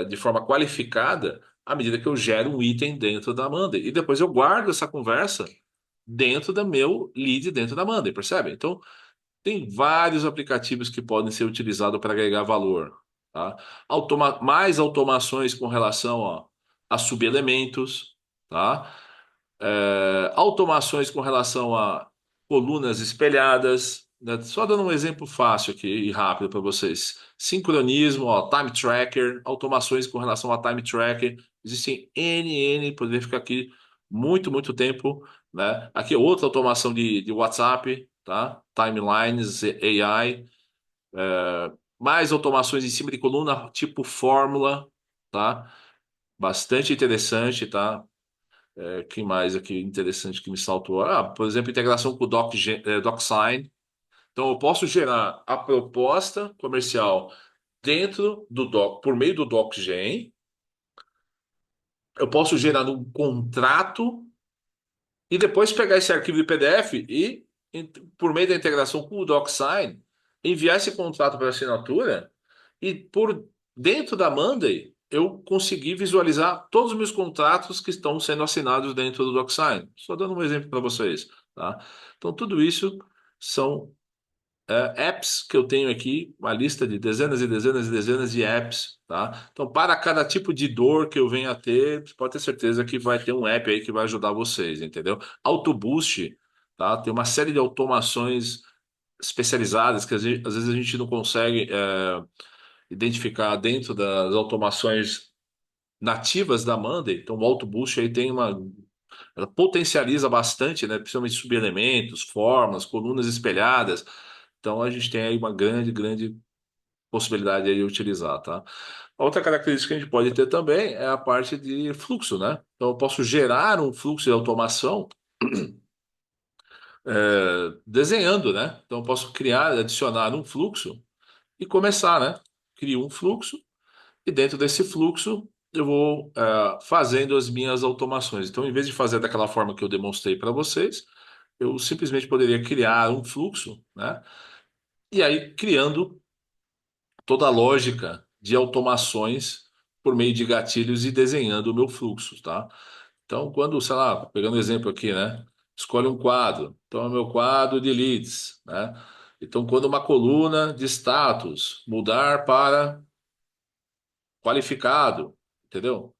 de forma qualificada à medida que eu gero um item dentro da Monday. E depois eu guardo essa conversa dentro do meu lead, dentro da Monday, percebe? Então, tem vários aplicativos que podem ser utilizados para agregar valor, tá? Mais automações com relação a subelementos, tá? Automações com relação a colunas espelhadas, né? Só dando um exemplo fácil aqui e rápido para vocês. Sincronismo, ó, time tracker, automações com relação a time tracker. Existem poderia ficar aqui muito, muito tempo, né? Aqui outra automação de WhatsApp, tá? Timelines, AI, mais automações em cima de coluna, tipo fórmula, tá? Bastante interessante, tá? Que mais aqui interessante que me saltou? Por exemplo, integração com o DocSign. Então, eu posso gerar a proposta comercial dentro do Doc, por meio do DocGen. Eu posso gerar um contrato e depois pegar esse arquivo de PDF e, por meio da integração com o DocSign, enviar esse contrato para assinatura e por dentro da Monday eu consegui visualizar todos os meus contratos que estão sendo assinados dentro do DocSign. Só dando um exemplo para vocês, tá? Então, tudo isso são apps que eu tenho aqui, uma lista de dezenas e dezenas e dezenas de apps, tá? Então, para cada tipo de dor que eu venha a ter, você pode ter certeza que vai ter um app aí que vai ajudar vocês, entendeu? AutoBoost, tá? Tem uma série de automações especializadas que às vezes a gente não consegue identificar dentro das automações nativas da Monday. Então, o AutoBoost aí tem ela potencializa bastante, né? Principalmente subelementos, formas, colunas espelhadas. Então a gente tem aí uma grande, grande possibilidade aí de utilizar, tá? Outra característica que a gente pode ter também é a parte de fluxo, né? Então eu posso gerar um fluxo de automação desenhando, né? Então eu posso criar, adicionar um fluxo e começar, né? Crio um fluxo e dentro desse fluxo eu vou fazendo as minhas automações. Então, em vez de fazer daquela forma que eu demonstrei para vocês, eu simplesmente poderia criar um fluxo, né? E aí criando toda a lógica de automações por meio de gatilhos e desenhando o meu fluxo, tá? Então, quando, sei lá, pegando um exemplo aqui, né? Escolhe um quadro. Então, é o meu quadro de leads, né? Então, quando uma coluna de status mudar para qualificado, entendeu?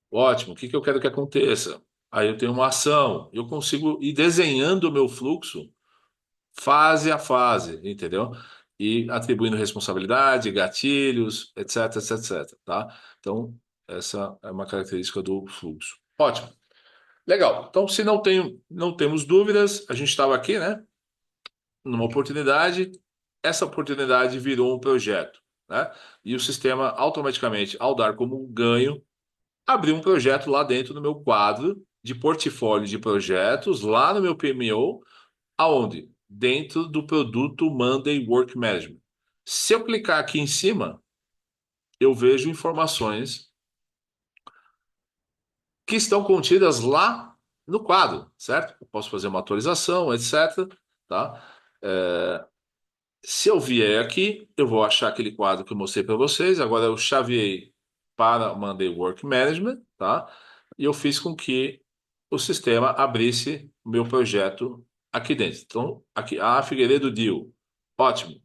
Ótimo. O que que eu quero que aconteça? Aí eu tenho uma ação. Eu consigo ir desenhando o meu fluxo fase a fase, entendeu? E atribuindo responsabilidade, gatilhos, etc, etc, etc, tá? Então, essa é uma característica do fluxo. Ótimo. Legal. Então, se não temos dúvidas, a gente estava aqui, né? Numa oportunidade, essa oportunidade virou um projeto, né? E o sistema automaticamente, ao dar como um ganho, abriu um projeto lá dentro do meu quadro de portfólio de projetos, lá no meu PMO, aonde? Dentro do produto Monday Work Management. Se eu clicar aqui em cima, eu vejo informações que estão contidas lá no quadro, certo? Eu posso fazer uma atualização, etc. Tá? Se eu vier aqui, eu vou achar aquele quadro que eu mostrei para vocês. Agora eu chaveei para Monday Work Management, tá? E eu fiz com que o sistema abrisse o meu projeto aqui dentro. Então, aqui, Figueiredo Deal. Ótimo.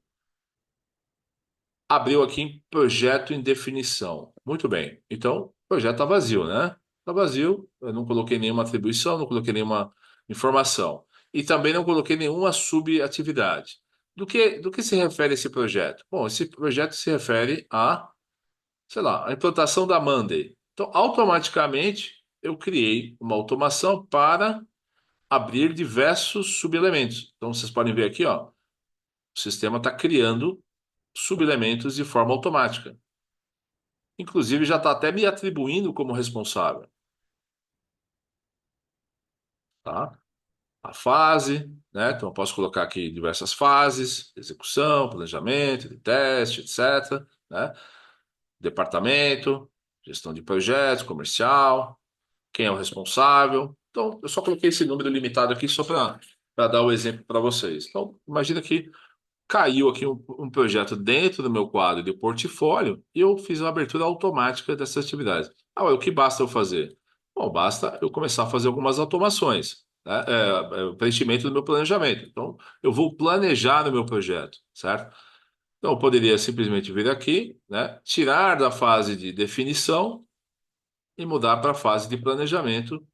Abriu aqui em projeto em definição. Muito bem. Então, o projeto está vazio, né? Está vazio. Eu não coloquei nenhuma atribuição, não coloquei nenhuma informação. E também não coloquei nenhuma subatividade. Do que se refere esse projeto? Bom, esse projeto se refere a, sei lá, a implantação da Monday. Então, automaticamente, eu criei uma automação para abrir diversos subelementos. Então, vocês podem ver aqui, ó, o sistema está criando subelementos de forma automática. Inclusive, já está até me atribuindo como responsável, tá? A fase, né? Então, eu posso colocar aqui diversas fases, execução, planejamento, de teste, etc., né? Departamento, gestão de projetos, comercial, quem é o responsável. Então, eu só coloquei esse número limitado aqui só para dar o exemplo para vocês. Então, imagina que caiu aqui um projeto dentro do meu quadro de portfólio e eu fiz uma abertura automática dessas atividades. O que basta eu fazer? Bom, basta eu começar a fazer algumas automações, né? O preenchimento do meu planejamento. Então, eu vou planejar o meu projeto, certo? Então, eu poderia simplesmente vir aqui, né? Tirar da fase de definição e mudar para a fase de planejamento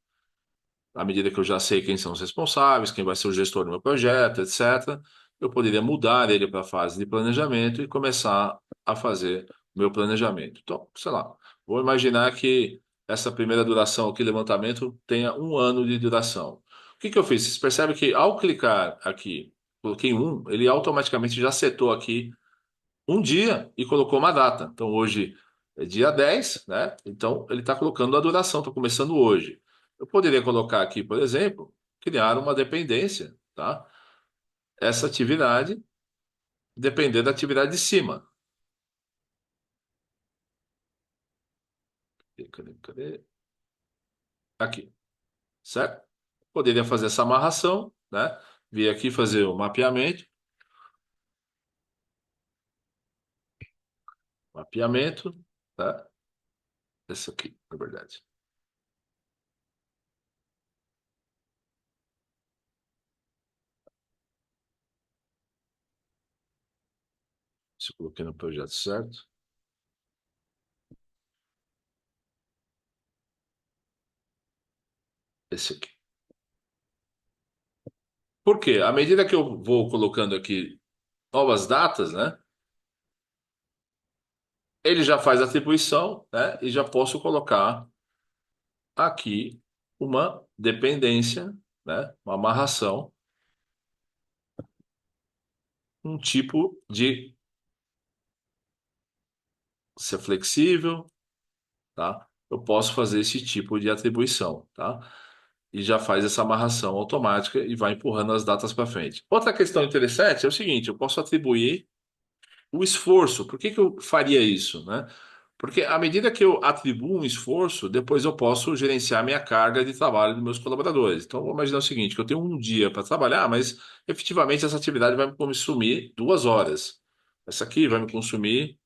à medida que eu já sei quem são os responsáveis, quem vai ser o gestor do meu projeto, etc., eu poderia mudar ele para a fase de planejamento e começar a fazer o meu planejamento. Então, sei lá, vou imaginar que essa primeira duração aqui, levantamento, tenha um ano de duração. O que que eu fiz? Vocês percebem que ao clicar aqui, coloquei um, ele automaticamente já setou aqui um dia e colocou uma data. Então, hoje é dia 10, né? Então, ele está colocando a duração, está começando hoje. Eu poderia colocar aqui, por exemplo, criar uma dependência, tá? Essa atividade depender da atividade de cima. Cadê? Aqui, certo? Poderia fazer essa amarração, né? Vir aqui fazer o mapeamento, tá? Essa aqui, na verdade. Se eu coloquei no projeto certo, esse aqui. Por quê? À medida que eu vou colocando aqui novas datas, né? Ele já faz a atribuição, né? E já posso colocar aqui uma dependência, né? Uma amarração, um tipo de ser flexível, tá? Eu posso fazer esse tipo de atribuição, tá? E já faz essa amarração automática e vai empurrando as datas para frente. Outra questão interessante é o seguinte: eu posso atribuir o esforço. Por que que eu faria isso, né? Porque à medida que eu atribuo um esforço, depois eu posso gerenciar minha carga de trabalho dos meus colaboradores. Então, vou imaginar o seguinte, que eu tenho um dia para trabalhar, mas efetivamente essa atividade vai me consumir 2 horas. Essa aqui vai me consumir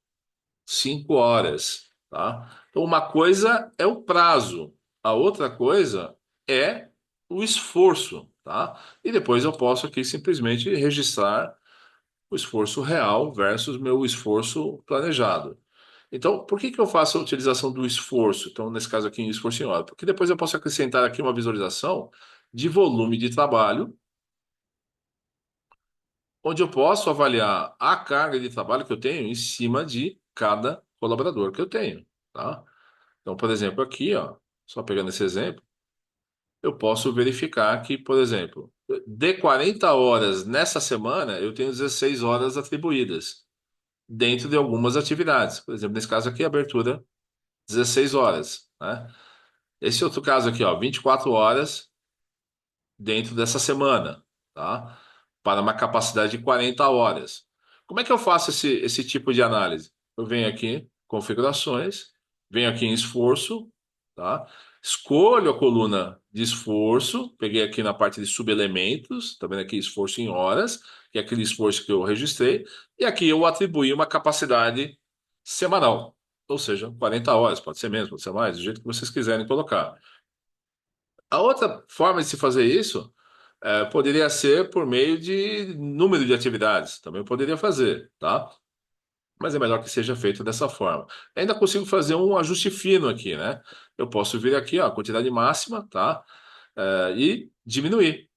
5 horas, tá? Então, uma coisa é o prazo, a outra coisa é o esforço, tá? E depois eu posso aqui simplesmente registrar o esforço real versus meu esforço planejado. Então, por que que eu faço a utilização do esforço? Então, nesse caso aqui, esforço em hora. Porque depois eu posso acrescentar aqui uma visualização de volume de trabalho, onde eu posso avaliar a carga de trabalho que eu tenho em cima de cada colaborador que eu tenho, tá? Então, por exemplo, aqui, ó. só pegando esse exemplo, eu posso verificar que, por exemplo, de 40 horas nessa semana, eu tenho 16 horas atribuídas dentro de algumas atividades. Por exemplo, nesse caso aqui, abertura 16 horas, né? Esse outro caso aqui, ó, 24 horas dentro dessa semana, tá? Para uma capacidade de 40 horas. Como é que eu faço esse tipo de análise? Eu venho aqui, configurações, venho aqui em esforço, tá? Escolho a coluna de esforço, peguei aqui na parte de subelementos, tá vendo aqui esforço em horas, que é aquele esforço que eu registrei, e aqui eu atribuí uma capacidade semanal, ou seja, 40 horas, pode ser menos, pode ser mais, do jeito que vocês quiserem colocar. A outra forma de se fazer isso poderia ser por meio de número de atividades, também poderia fazer, tá? Mas é melhor que seja feito dessa forma. Ainda consigo fazer um ajuste fino aqui, né? Eu posso vir aqui, ó, a quantidade máxima, tá? E diminuir.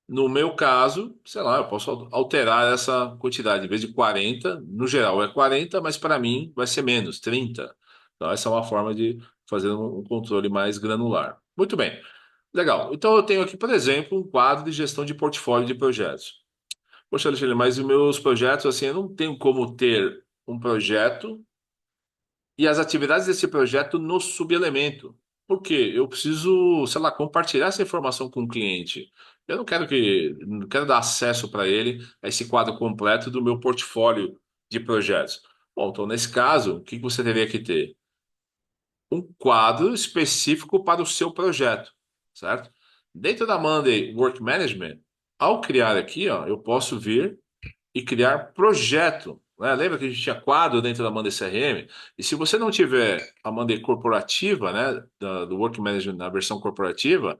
No meu caso, sei lá, eu posso alterar essa quantidade. Em vez de 40, no geral é 40, mas para mim vai ser menos, 30. Então, essa é uma forma de fazer um controle mais granular. Muito bem. Legal. Então, eu tenho aqui, por exemplo, um quadro de gestão de portfólio de projetos. Poxa, Alexandre, mas os meus projetos, assim, eu não tenho como ter um projeto e as atividades desse projeto no subelemento. Por quê? Eu preciso, sei lá, compartilhar essa informação com o cliente. Eu não quero dar acesso para ele a esse quadro completo do meu portfólio de projetos. Bom, então, nesse caso, o que você teria que ter? Um quadro específico para o seu projeto, certo? Dentro da Monday Work Management, ao criar aqui, ó, eu posso vir e criar projeto, né? Lembra que a gente tinha quadro dentro da Monday CRM? E se você não tiver a Monday corporativa, né, do Work Management na versão corporativa,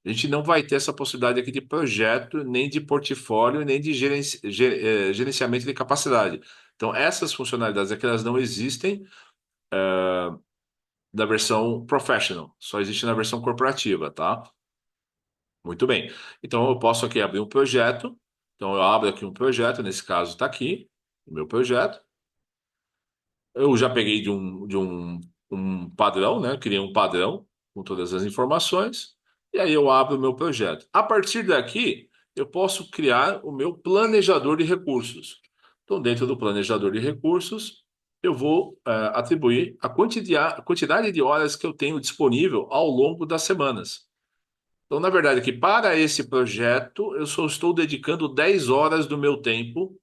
a gente não vai ter essa possibilidade aqui de projeto, nem de portfólio, nem de gerenciamento de capacidade. Então, essas funcionalidades aqui, elas não existem da versão professional, só existe na versão corporativa, tá? Muito bem. Então eu posso aqui abrir um projeto. Então eu abro aqui um projeto, nesse caso está aqui, o meu projeto. Eu já peguei um padrão, né? Criei um padrão com todas as informações, e aí eu abro o meu projeto. A partir daqui, eu posso criar o meu planejador de recursos. Então, dentro do planejador de recursos, eu vou atribuir a quantidade de horas que eu tenho disponível ao longo das semanas. Então, na verdade, aqui para esse projeto, eu só estou dedicando 10 horas do meu tempo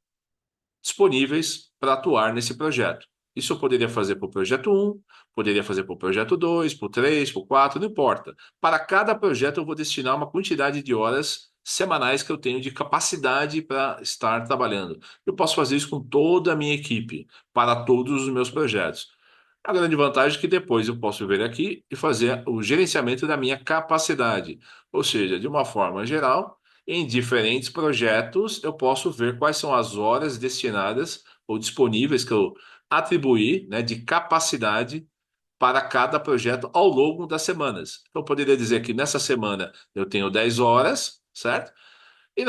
disponíveis para atuar nesse projeto. Isso eu poderia fazer para o projeto um, poderia fazer para o projeto 2, para o 3, para o 4, não importa. Para cada projeto, eu vou destinar uma quantidade de horas semanais que eu tenho de capacidade para estar trabalhando. Eu posso fazer isso com toda a minha equipe, para todos os meus projetos. A grande vantagem é que depois eu posso vir aqui e fazer o gerenciamento da minha capacidade. Ou seja, de uma forma geral, em diferentes projetos, eu posso ver quais são as horas destinadas ou disponíveis que eu atribuí, né, de capacidade para cada projeto ao longo das semanas. Então, eu poderia dizer que nessa semana eu tenho 10 horas, certo? E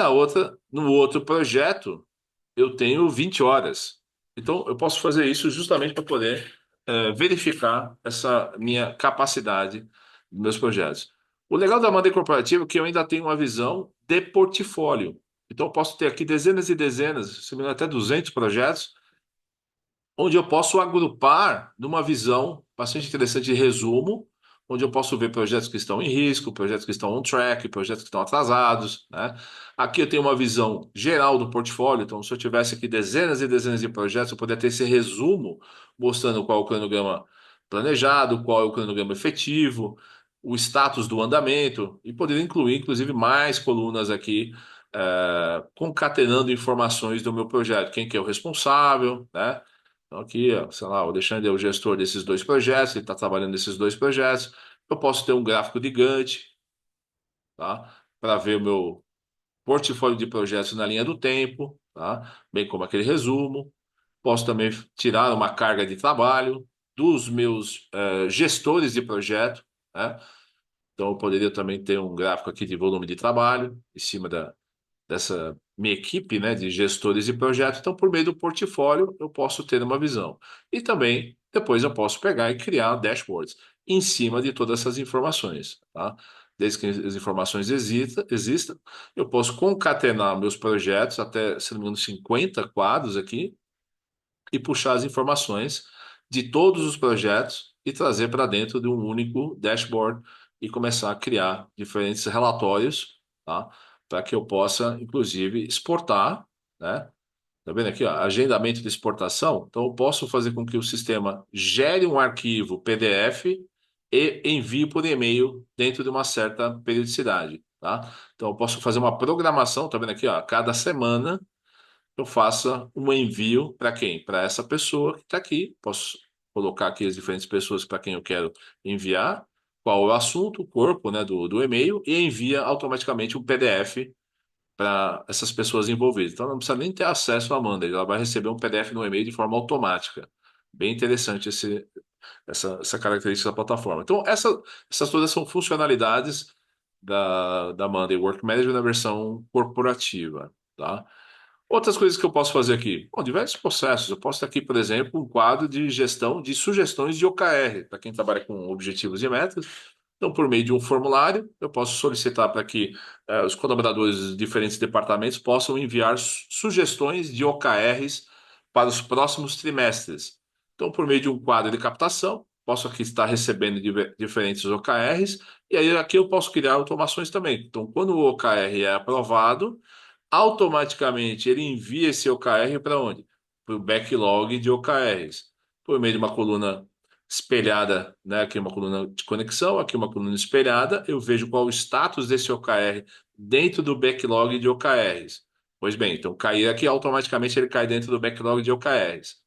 no outro projeto, eu tenho 20 horas. Então, eu posso fazer isso justamente para poder verificar essa minha capacidade nos meus projetos. O legal da Monday Corporativa é que eu ainda tenho uma visão de portfólio. Então, eu posso ter aqui dezenas e dezenas, se não me engano, até 200 projetos, onde eu posso agrupar numa visão bastante interessante de resumo, onde eu posso ver projetos que estão em risco, projetos que estão on track, projetos que estão atrasados, né? Aqui eu tenho uma visão geral do portfólio, então se eu tivesse aqui dezenas e dezenas de projetos, eu poderia ter esse resumo mostrando qual é o cronograma planejado, qual é o cronograma efetivo, o status do andamento, e poderia incluir, inclusive, mais colunas aqui, concatenando informações do meu projeto, quem que é o responsável, né? Então, aqui, ó, sei lá, o Alexandre é o gestor desses dois projetos, ele está trabalhando nesses dois projetos. Eu posso ter um gráfico de Gantt, tá? Para ver o meu portfólio de projetos na linha do tempo, tá? Bem como aquele resumo. Posso também tirar uma carga de trabalho dos meus gestores de projeto, né? Então, eu poderia também ter um gráfico aqui de volume de trabalho em cima dessa minha equipe, né, de gestores de projeto. Então, por meio do portfólio, eu posso ter uma visão. E também, depois eu posso pegar e criar dashboards. em cima de todas essas informações, tá? Desde que as informações existam, eu posso concatenar meus projetos até, se não me engano, 50 quadros aqui e puxar as informações de todos os projetos e trazer para dentro de um único dashboard e começar a criar diferentes relatórios, tá? Para que eu possa, inclusive, exportar, né? Tá vendo aqui, ó, agendamento de exportação? Então, eu posso fazer com que o sistema gere um arquivo PDF e envie por e-mail dentro de uma certa periodicidade, tá? Então, eu posso fazer uma programação, tá vendo aqui, ó, cada semana eu faça um envio para quem? Para essa pessoa que está aqui. Posso colocar aqui as diferentes pessoas para quem eu quero enviar, qual é o assunto, o corpo, né, do e-mail, e envia automaticamente um PDF para essas pessoas envolvidas. Então, não precisa nem ter acesso à Amanda, ela vai receber um PDF no e-mail de forma automática. Bem interessante essa característica da plataforma. Então, essas todas são funcionalidades da Monday Work Manager na versão corporativa, tá? Outras coisas que eu posso fazer aqui? Bom, diversos processos. Eu posso ter aqui, por exemplo, um quadro de gestão de sugestões de OKR, para quem trabalha com objetivos e metas. Então, por meio de um formulário, eu posso solicitar para que os colaboradores de diferentes departamentos possam enviar sugestões de OKRs para os próximos trimestres. Então, por meio de um quadro de captação, posso aqui estar recebendo diferentes OKRs, e aí aqui eu posso criar automações também. Então, quando o OKR é aprovado, automaticamente ele envia esse OKR para onde? Para o backlog de OKRs, por meio de uma coluna espelhada, né? Aqui uma coluna de conexão, aqui uma coluna espelhada, eu vejo qual o status desse OKR dentro do backlog de OKRs. Pois bem, então cair aqui, automaticamente ele cai dentro do backlog de OKRs.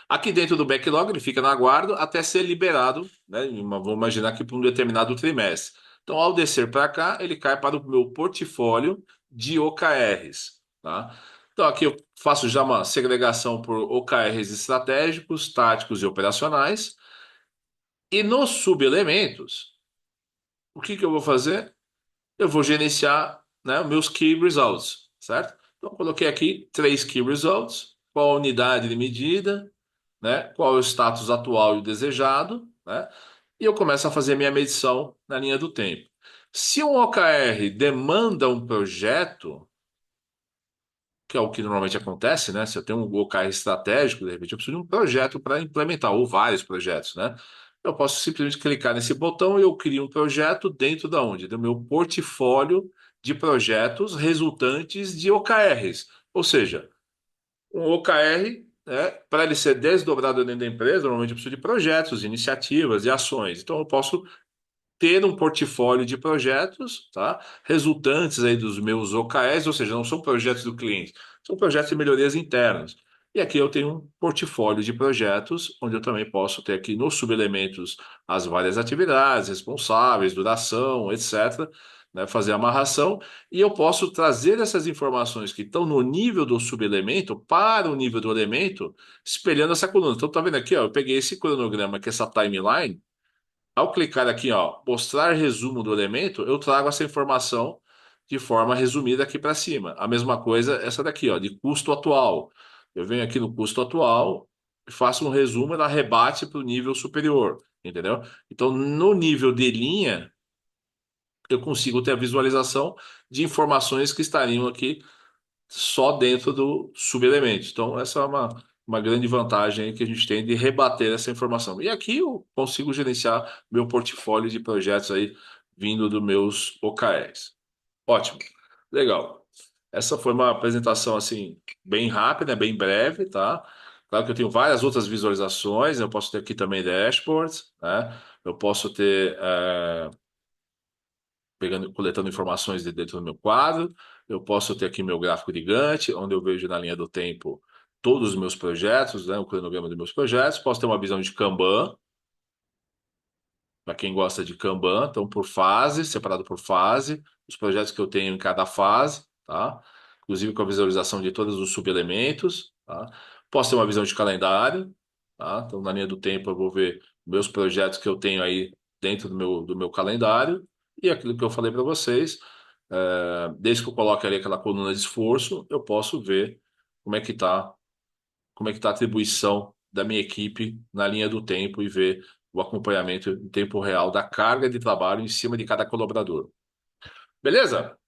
Aqui dentro do backlog, ele fica no aguardo até ser liberado, né? Vamos imaginar que para um determinado trimestre. Então, ao descer para cá, ele cai para o meu portfólio de OKRs, tá? Então, aqui eu faço já uma segregação por OKRs estratégicos, táticos e operacionais. E nos subelementos, o que que eu vou fazer? Eu vou gerenciar, né, meus key results, certo? Então, eu coloquei aqui 3 key results, qual a unidade de medida, né? Qual é o status atual e o desejado, né? E eu começo a fazer minha medição na linha do tempo. Se um OKR demanda um projeto, que é o que normalmente acontece, né? Se eu tenho um OKR estratégico, de repente eu preciso de um projeto para implementar, ou vários projetos, né? Eu posso simplesmente clicar nesse botão e eu crio um projeto dentro da onde? Do meu portfólio de projetos resultantes de OKRs. Ou seja, um OKR, né, para ele ser desdobrado dentro da empresa, normalmente eu preciso de projetos, iniciativas e ações. Então, eu posso ter um portfólio de projetos, tá, resultantes aí dos meus OKRs, ou seja, não são projetos do cliente, são projetos de melhorias internas. E aqui eu tenho um portfólio de projetos, onde eu também posso ter aqui nos subelementos as várias atividades, responsáveis, duração, etc., né, fazer a amarração, e eu posso trazer essas informações que estão no nível do subelemento para o nível do elemento, espelhando essa coluna. Então, tá vendo aqui, ó, eu peguei esse cronograma, que é essa timeline, ao clicar aqui, ó, mostrar resumo do elemento, eu trago essa informação de forma resumida aqui para cima. A mesma coisa essa daqui, ó, de custo atual. Eu venho aqui no custo atual, faço um resumo, ela rebate para o nível superior, entendeu? Então, no nível de linha, eu consigo ter a visualização de informações que estariam aqui só dentro do subelemento. Então, essa é uma grande vantagem aí que a gente tem de rebater essa informação. E aqui eu consigo gerenciar meu portfólio de projetos aí vindo dos meus OKRs. Ótimo, legal. Essa foi uma apresentação assim bem rápida, bem breve, tá? Claro que eu tenho várias outras visualizações, eu posso ter aqui também dashboards, né? Eu posso ter coletando informações de dentro do meu quadro. Eu posso ter aqui meu gráfico de Gantt, onde eu vejo na linha do tempo todos os meus projetos, né, o cronograma dos meus projetos. Posso ter uma visão de Kanban, para quem gosta de Kanban, então por fase, separado por fase, os projetos que eu tenho em cada fase, tá? Inclusive com a visualização de todos os subelementos, tá? Posso ter uma visão de calendário, tá? Então na linha do tempo eu vou ver meus projetos que eu tenho aí dentro do meu calendário e aquilo que eu falei para vocês, desde que eu coloque ali aquela coluna de esforço, eu posso ver como é que está como é que está a atribuição da minha equipe na linha do tempo e ver o acompanhamento em tempo real da carga de trabalho em cima de cada colaborador. Beleza?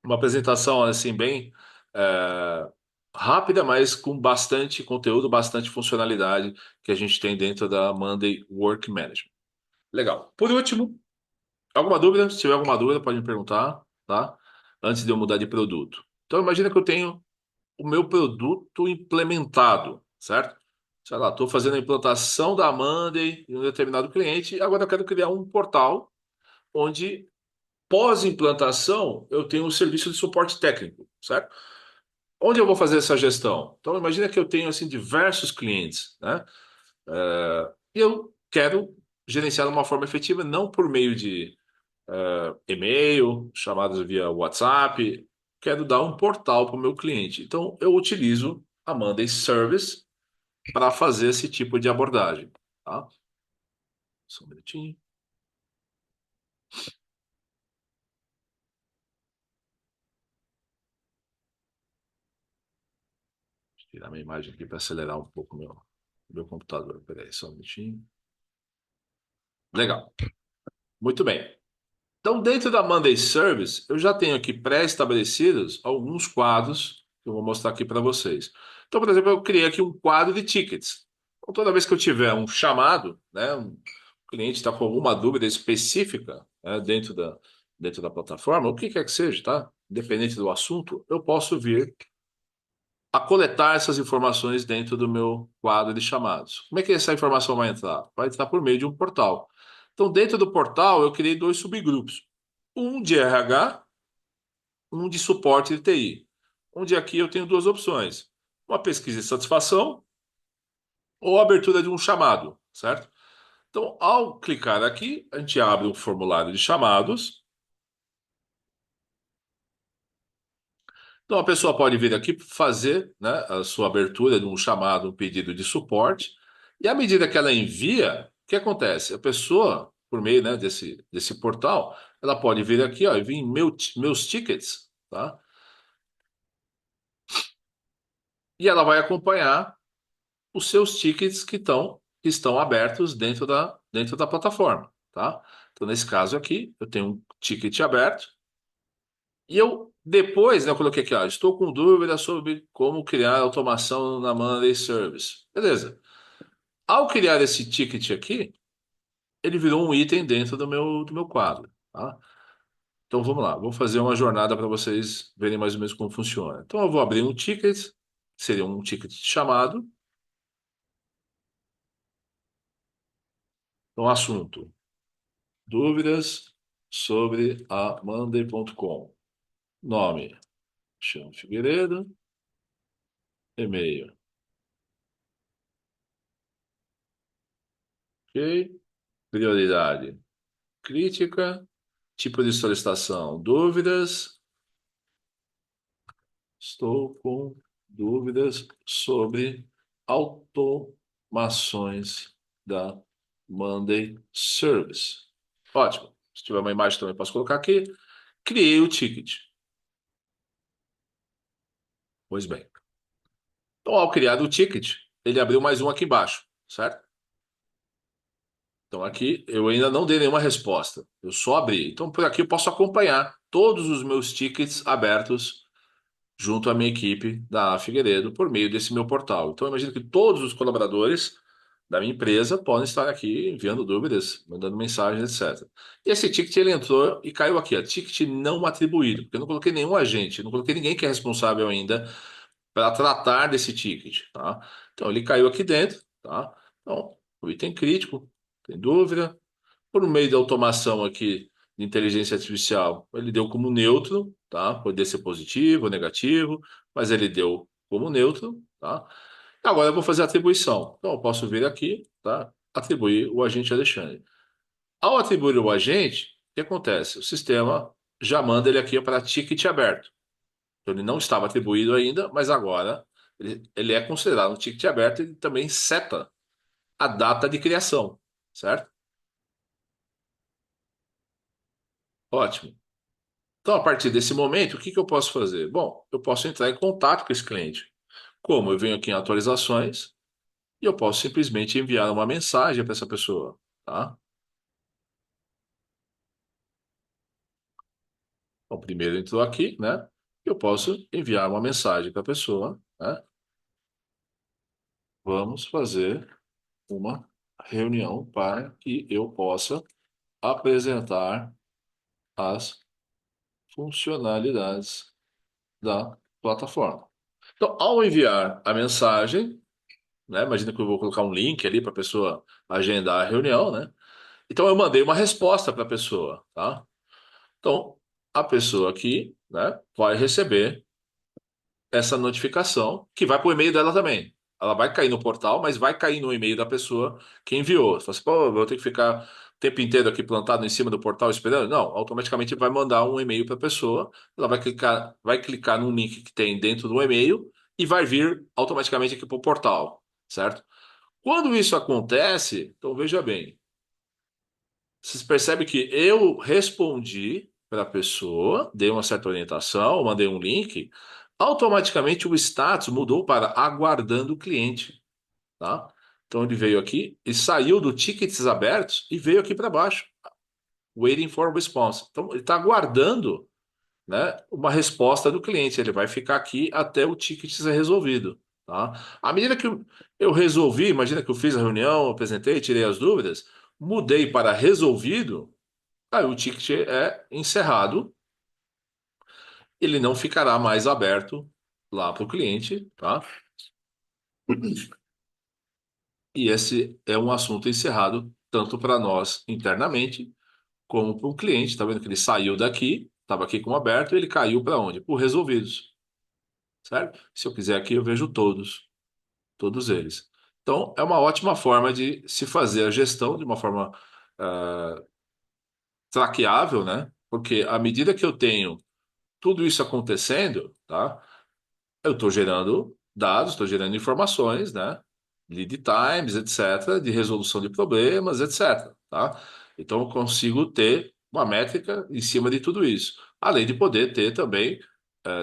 Uma apresentação assim bem é, rápida, mas com bastante conteúdo, bastante funcionalidade que a gente tem dentro da Monday Work Management. Legal. Por último, alguma dúvida? Se tiver alguma dúvida, pode me perguntar, tá? Antes de eu mudar de produto. Então, imagina que eu tenho o meu produto implementado, certo? Sei lá, estou fazendo a implantação da Monday em um determinado cliente, e agora eu quero criar um portal onde, pós-implantação, eu tenho um serviço de suporte técnico, certo? Onde eu vou fazer essa gestão? Então, imagina que eu tenho assim diversos clientes, né? E eu quero gerenciar de uma forma efetiva, não por meio de e-mail, chamadas via WhatsApp. Quero dar um portal para o meu cliente. Então, eu utilizo a Monday Service para fazer esse tipo de abordagem, tá? Só um minutinho. Deixa eu tirar minha imagem aqui para acelerar um pouco meu computador. Peraí, só um minutinho. Legal. Muito bem. Então, dentro da Monday Service, eu já tenho aqui pré-estabelecidos alguns quadros que eu vou mostrar aqui para vocês. Então, por exemplo, eu criei aqui um quadro de tickets. Então, toda vez que eu tiver um chamado, né, um cliente está com alguma dúvida específica, né, dentro da plataforma, o que quer que seja, tá? Independente do assunto, eu posso vir a coletar essas informações dentro do meu quadro de chamados. Como é que essa informação vai entrar? Vai entrar por meio de um portal. Então, dentro do portal, eu criei dois subgrupos. Um de RH, um de suporte de TI. Onde aqui eu tenho duas opções: uma pesquisa de satisfação ou a abertura de um chamado, certo? Então, ao clicar aqui, a gente abre um formulário de chamados. Então, a pessoa pode vir aqui fazer, né, a sua abertura de um chamado, um pedido de suporte, e à medida que ela envia, o que acontece? A pessoa, por meio, né, desse portal, ela pode vir aqui, ó, e vir em meus tickets, tá? E ela vai acompanhar os seus tickets que estão abertos dentro da plataforma, tá? Então, nesse caso aqui, eu tenho um ticket aberto, e eu, depois, né, eu coloquei aqui, ó, estou com dúvida sobre como criar automação na Monday Service. Beleza. Ao criar esse ticket aqui, ele virou um item dentro do meu quadro, tá? Então vamos lá, vou fazer uma jornada para vocês verem mais ou menos como funciona. Então eu vou abrir um ticket, seria um ticket chamado, então assunto, dúvidas sobre a Monday.com. Nome, Chão Figueiredo, e-mail, ok? Prioridade, crítica, tipo de solicitação, dúvidas. Estou com dúvidas sobre automações da Monday Service. Ótimo. Se tiver uma imagem também posso colocar aqui. Criei o ticket. Pois bem. Então, ao criar o ticket, ele abriu mais um aqui embaixo, certo? Então, aqui eu ainda não dei nenhuma resposta. Eu só abri. Então, por aqui eu posso acompanhar todos os meus tickets abertos junto à minha equipe da Figueiredo por meio desse meu portal. Então, eu imagino que todos os colaboradores da minha empresa podem estar aqui enviando dúvidas, mandando mensagens, etc. E esse ticket ele entrou e caiu aqui, ó, ticket não atribuído, porque eu não coloquei nenhum agente, não coloquei ninguém que é responsável ainda para tratar desse ticket, tá? Então, ele caiu aqui dentro, tá? Então, o item crítico, tem dúvida, por meio da automação aqui de inteligência artificial, ele deu como neutro, tá? Poderia ser positivo ou negativo, mas ele deu como neutro, tá? Agora eu vou fazer a atribuição. Então eu posso vir aqui, tá? Atribuir o agente Alexandre. Ao atribuir o agente, o que acontece? O sistema já manda ele aqui para ticket aberto. Então ele não estava atribuído ainda, mas agora ele é considerado um ticket aberto e também seta a data de criação, certo? Ótimo. Então, a partir desse momento, o que que eu posso fazer? Bom, eu posso entrar em contato com esse cliente. Como? Eu venho aqui em atualizações, e eu posso simplesmente enviar uma mensagem para essa pessoa, tá? Então, primeiro entrou aqui, né? Eu posso enviar uma mensagem para a pessoa, né? Vamos fazer uma reunião para que eu possa apresentar as funcionalidades da plataforma. Então, ao enviar a mensagem, né? Imagina que eu vou colocar um link ali para a pessoa agendar a reunião, né? Então, eu mandei uma resposta para a pessoa, tá? Então, a pessoa aqui, né, vai receber essa notificação que vai para o e-mail dela também. Ela vai cair no portal, mas vai cair no e-mail da pessoa que enviou. Você fala assim, pô, eu vou ter que ficar o tempo inteiro aqui plantado em cima do portal esperando? Não, automaticamente vai mandar um e-mail para a pessoa. Ela vai clicar num link que tem dentro do e-mail e vai vir automaticamente aqui para o portal, certo? Quando isso acontece, então veja bem, vocês percebem que eu respondi para a pessoa, dei uma certa orientação, mandei um link, automaticamente o status mudou para aguardando o cliente, tá? Então ele veio aqui e saiu do tickets abertos e veio aqui para baixo, waiting for response. Então ele está aguardando, né, uma resposta do cliente. Ele vai ficar aqui até o ticket ser resolvido, tá? À medida que eu resolvi, imagina que eu fiz a reunião, apresentei, tirei as dúvidas, mudei para resolvido. Aí o ticket é encerrado, ele não ficará mais aberto lá para o cliente, tá? E esse é um assunto encerrado tanto para nós internamente como para o cliente. Tá vendo que ele saiu daqui, estava aqui como aberto, e ele caiu para onde? Para resolvidos, certo? Se eu quiser aqui, eu vejo todos eles. Então, é uma ótima forma de se fazer a gestão de uma forma traqueável, né? Porque à medida que eu tenho tudo isso acontecendo, tá? Eu estou gerando dados, estou gerando informações, né? Lead times, etc., de resolução de problemas, etc. Tá? Então, eu consigo ter uma métrica em cima de tudo isso, além de poder ter também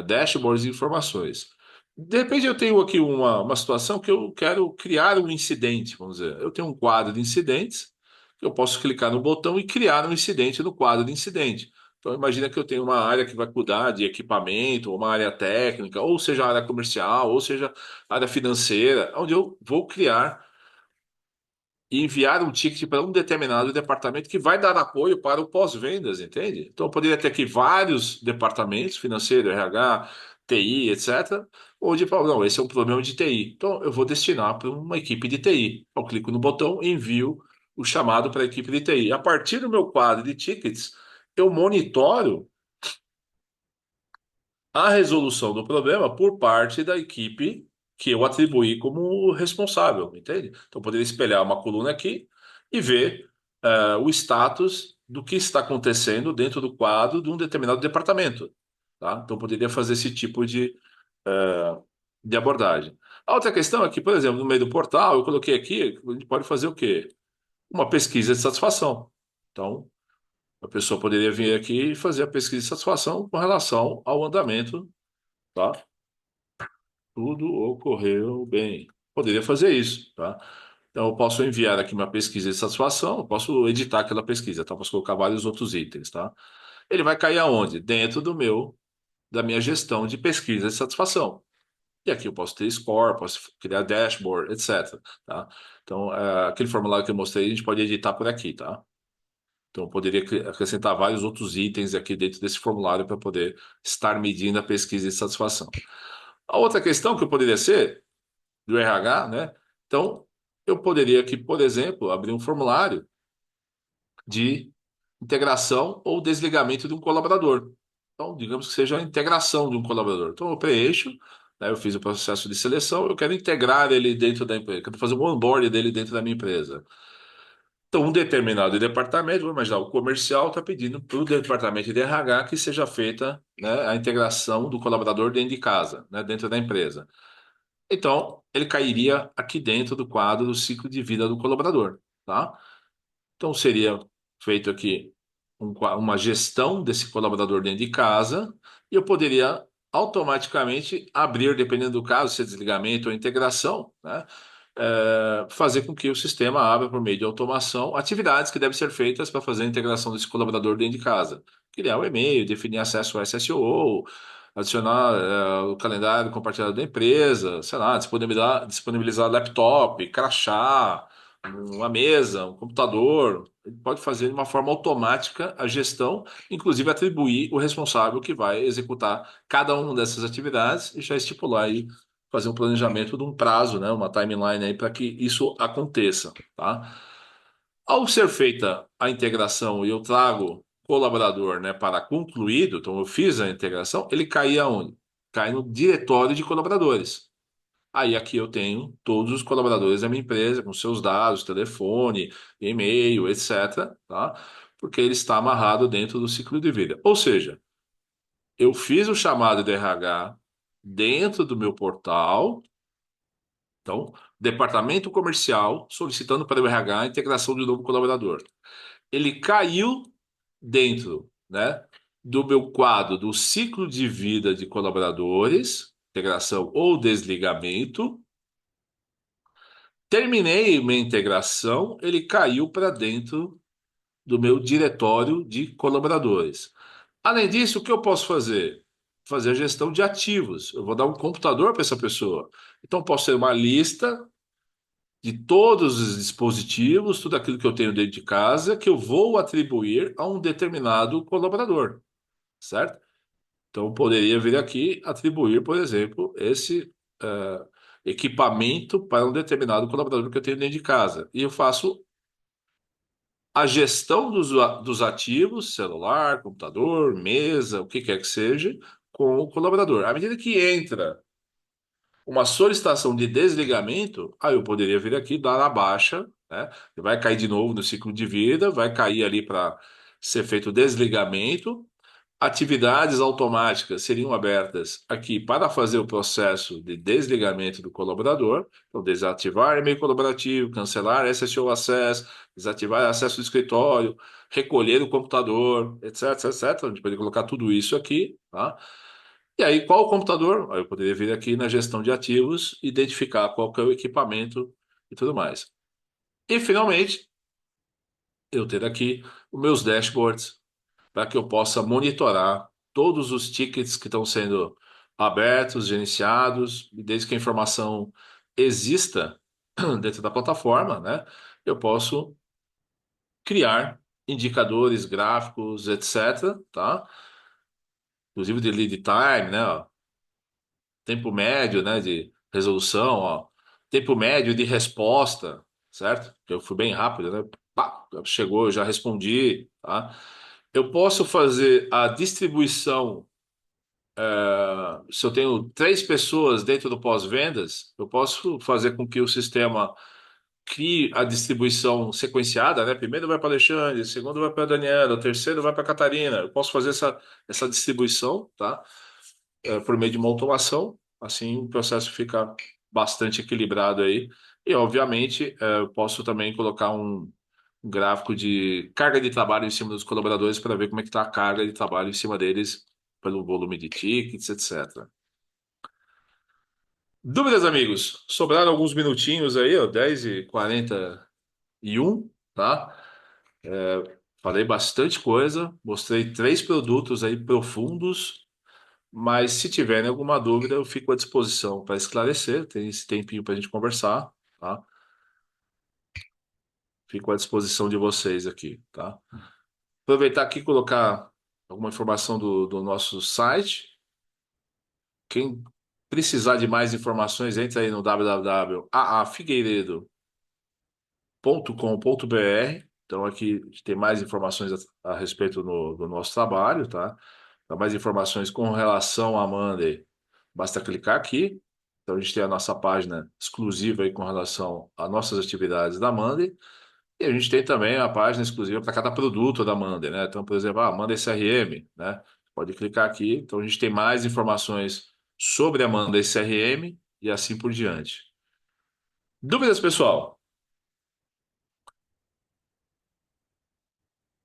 dashboards e informações. De repente, eu tenho aqui uma situação que eu quero criar um incidente, vamos dizer. Eu tenho um quadro de incidentes, que eu posso clicar no botão e criar um incidente no quadro de incidente. Então, imagina que eu tenho uma área que vai cuidar de equipamento, ou uma área técnica, ou seja, área comercial, ou seja, área financeira, onde eu vou criar e enviar um ticket para um determinado departamento que vai dar apoio para o pós-vendas, entende? Então, eu poderia ter aqui vários departamentos, financeiro, RH, TI, etc., onde fala, não, esse é um problema de TI. Então, eu vou destinar para uma equipe de TI. Eu clico no botão e envio o chamado para a equipe de TI. A partir do meu quadro de tickets, eu monitoro a resolução do problema por parte da equipe que eu atribuí como responsável, entende? Então, eu poderia espelhar uma coluna aqui e ver o status do que está acontecendo dentro do quadro de um determinado departamento, tá? Então, eu poderia fazer esse tipo eh, de abordagem. A outra questão é que, por exemplo, no meio do portal, eu coloquei aqui, a gente pode fazer o quê? Uma pesquisa de satisfação. Então, a pessoa poderia vir aqui e fazer a pesquisa de satisfação com relação ao andamento, tá? Tudo ocorreu bem. Poderia fazer isso, tá? Então, eu posso enviar aqui uma pesquisa de satisfação, eu posso editar aquela pesquisa, tá? Posso colocar vários outros itens, tá? Ele vai cair aonde? Dentro da minha gestão de pesquisa de satisfação. E aqui eu posso ter score, posso criar dashboard, etc, tá? Então, aquele formulário que eu mostrei, a gente pode editar por aqui, tá? Então, eu poderia acrescentar vários outros itens aqui dentro desse formulário para poder estar medindo a pesquisa de satisfação. A outra questão que eu poderia ser do RH, né? Então, eu poderia aqui, por exemplo, abrir um formulário de integração ou desligamento de um colaborador. Então, digamos que seja a integração de um colaborador. Então, eu preencho, né, eu fiz o processo de seleção, eu quero integrar ele dentro da empresa, quero fazer um onboard dele dentro da minha empresa. Então, um determinado departamento, vamos imaginar, o comercial está pedindo para o departamento de RH que seja feita, né, a integração do colaborador dentro de casa, né, dentro da empresa. Então, ele cairia aqui dentro do quadro do ciclo de vida do colaborador, tá? Então, seria feito aqui uma gestão desse colaborador dentro de casa e eu poderia automaticamente abrir, dependendo do caso, se é desligamento ou integração, né? fazer com que o sistema abra por meio de automação atividades que devem ser feitas para fazer a integração desse colaborador dentro de casa. Criar o e-mail, definir acesso ao SSO, adicionar o calendário compartilhado da empresa, sei lá, disponibilizar laptop, crachá, uma mesa, um computador. Ele pode fazer de uma forma automática a gestão, inclusive atribuir o responsável que vai executar cada uma dessas atividades e já estipular aí fazer um planejamento de um prazo, né, uma timeline aí para que isso aconteça, tá? Ao ser feita a integração e eu trago colaborador, né, para concluído, então eu fiz a integração, ele cai aonde? Cai no diretório de colaboradores. Aí aqui eu tenho todos os colaboradores da minha empresa, com seus dados, telefone, e-mail, etc, tá? Porque ele está amarrado dentro do ciclo de vida. Ou seja, eu fiz o chamado de RH dentro do meu portal. Então, departamento comercial solicitando para o RH a integração de um novo colaborador. Ele caiu dentro, né, do meu quadro do ciclo de vida de colaboradores, integração ou desligamento. Terminei minha integração, ele caiu para dentro do meu diretório de colaboradores. Além disso, o que eu posso fazer? Fazer a gestão de ativos. Eu vou dar um computador para essa pessoa. Então, posso ter uma lista de todos os dispositivos, tudo aquilo que eu tenho dentro de casa, que eu vou atribuir a um determinado colaborador, certo? Então, eu poderia vir aqui atribuir, por exemplo, esse equipamento para um determinado colaborador que eu tenho dentro de casa. E eu faço a gestão dos ativos, celular, computador, mesa, o que quer que seja, com o colaborador. À medida que entra uma solicitação de desligamento, aí eu poderia vir aqui, dar na baixa, né? Vai cair de novo no ciclo de vida, vai cair ali para ser feito o desligamento. Atividades automáticas seriam abertas aqui para fazer o processo de desligamento do colaborador. Então, desativar e-mail colaborativo, cancelar SSO Access, desativar acesso do escritório, recolher o computador, etc, etc. A gente pode colocar tudo isso aqui, tá? E aí, qual o computador? Aí eu poderia vir aqui na gestão de ativos, identificar qual que é o equipamento e tudo mais. E, finalmente, eu ter aqui os meus dashboards para que eu possa monitorar todos os tickets que estão sendo abertos, gerenciados, e desde que a informação exista dentro da plataforma, né, eu posso criar indicadores, gráficos, etc, tá? Inclusive de lead time, né, ó, tempo médio, né, de resolução, ó, tempo médio de resposta, certo? Eu fui bem rápido, né? Pá, chegou, eu já respondi, tá? Eu posso fazer a distribuição. Se eu tenho 3 pessoas dentro do pós-vendas, eu posso fazer com que o sistema crie a distribuição sequenciada, né? Primeiro vai para Alexandre, segundo vai para Daniela, o terceiro vai para Catarina. Eu posso fazer essa distribuição, tá? Por meio de uma automação, assim o processo fica bastante equilibrado aí. E, obviamente, eu posso também colocar um gráfico de carga de trabalho em cima dos colaboradores para ver como é que está a carga de trabalho em cima deles pelo volume de tickets, etc. Dúvidas, amigos? Sobraram alguns minutinhos aí, ó, 10h41, tá? Falei bastante coisa, mostrei 3 produtos aí profundos, mas se tiverem alguma dúvida, eu fico à disposição para esclarecer. Tem esse tempinho para a gente conversar, tá? Fico à disposição de vocês aqui, tá? Aproveitar aqui e colocar alguma informação do nosso site. Quem precisar de mais informações, entra aí no www.aafigueiredo.com.br. Então aqui tem mais informações a respeito do nosso trabalho, tá? Para mais informações com relação à Monday, basta clicar aqui. Então a gente tem a nossa página exclusiva aí com relação às nossas atividades da Monday. E a gente tem também a página exclusiva para cada produto da Monday, né? Então, por exemplo, a Monday CRM, né? Pode clicar aqui. Então a gente tem mais informações sobre a Monday CRM e assim por diante. Dúvidas, pessoal?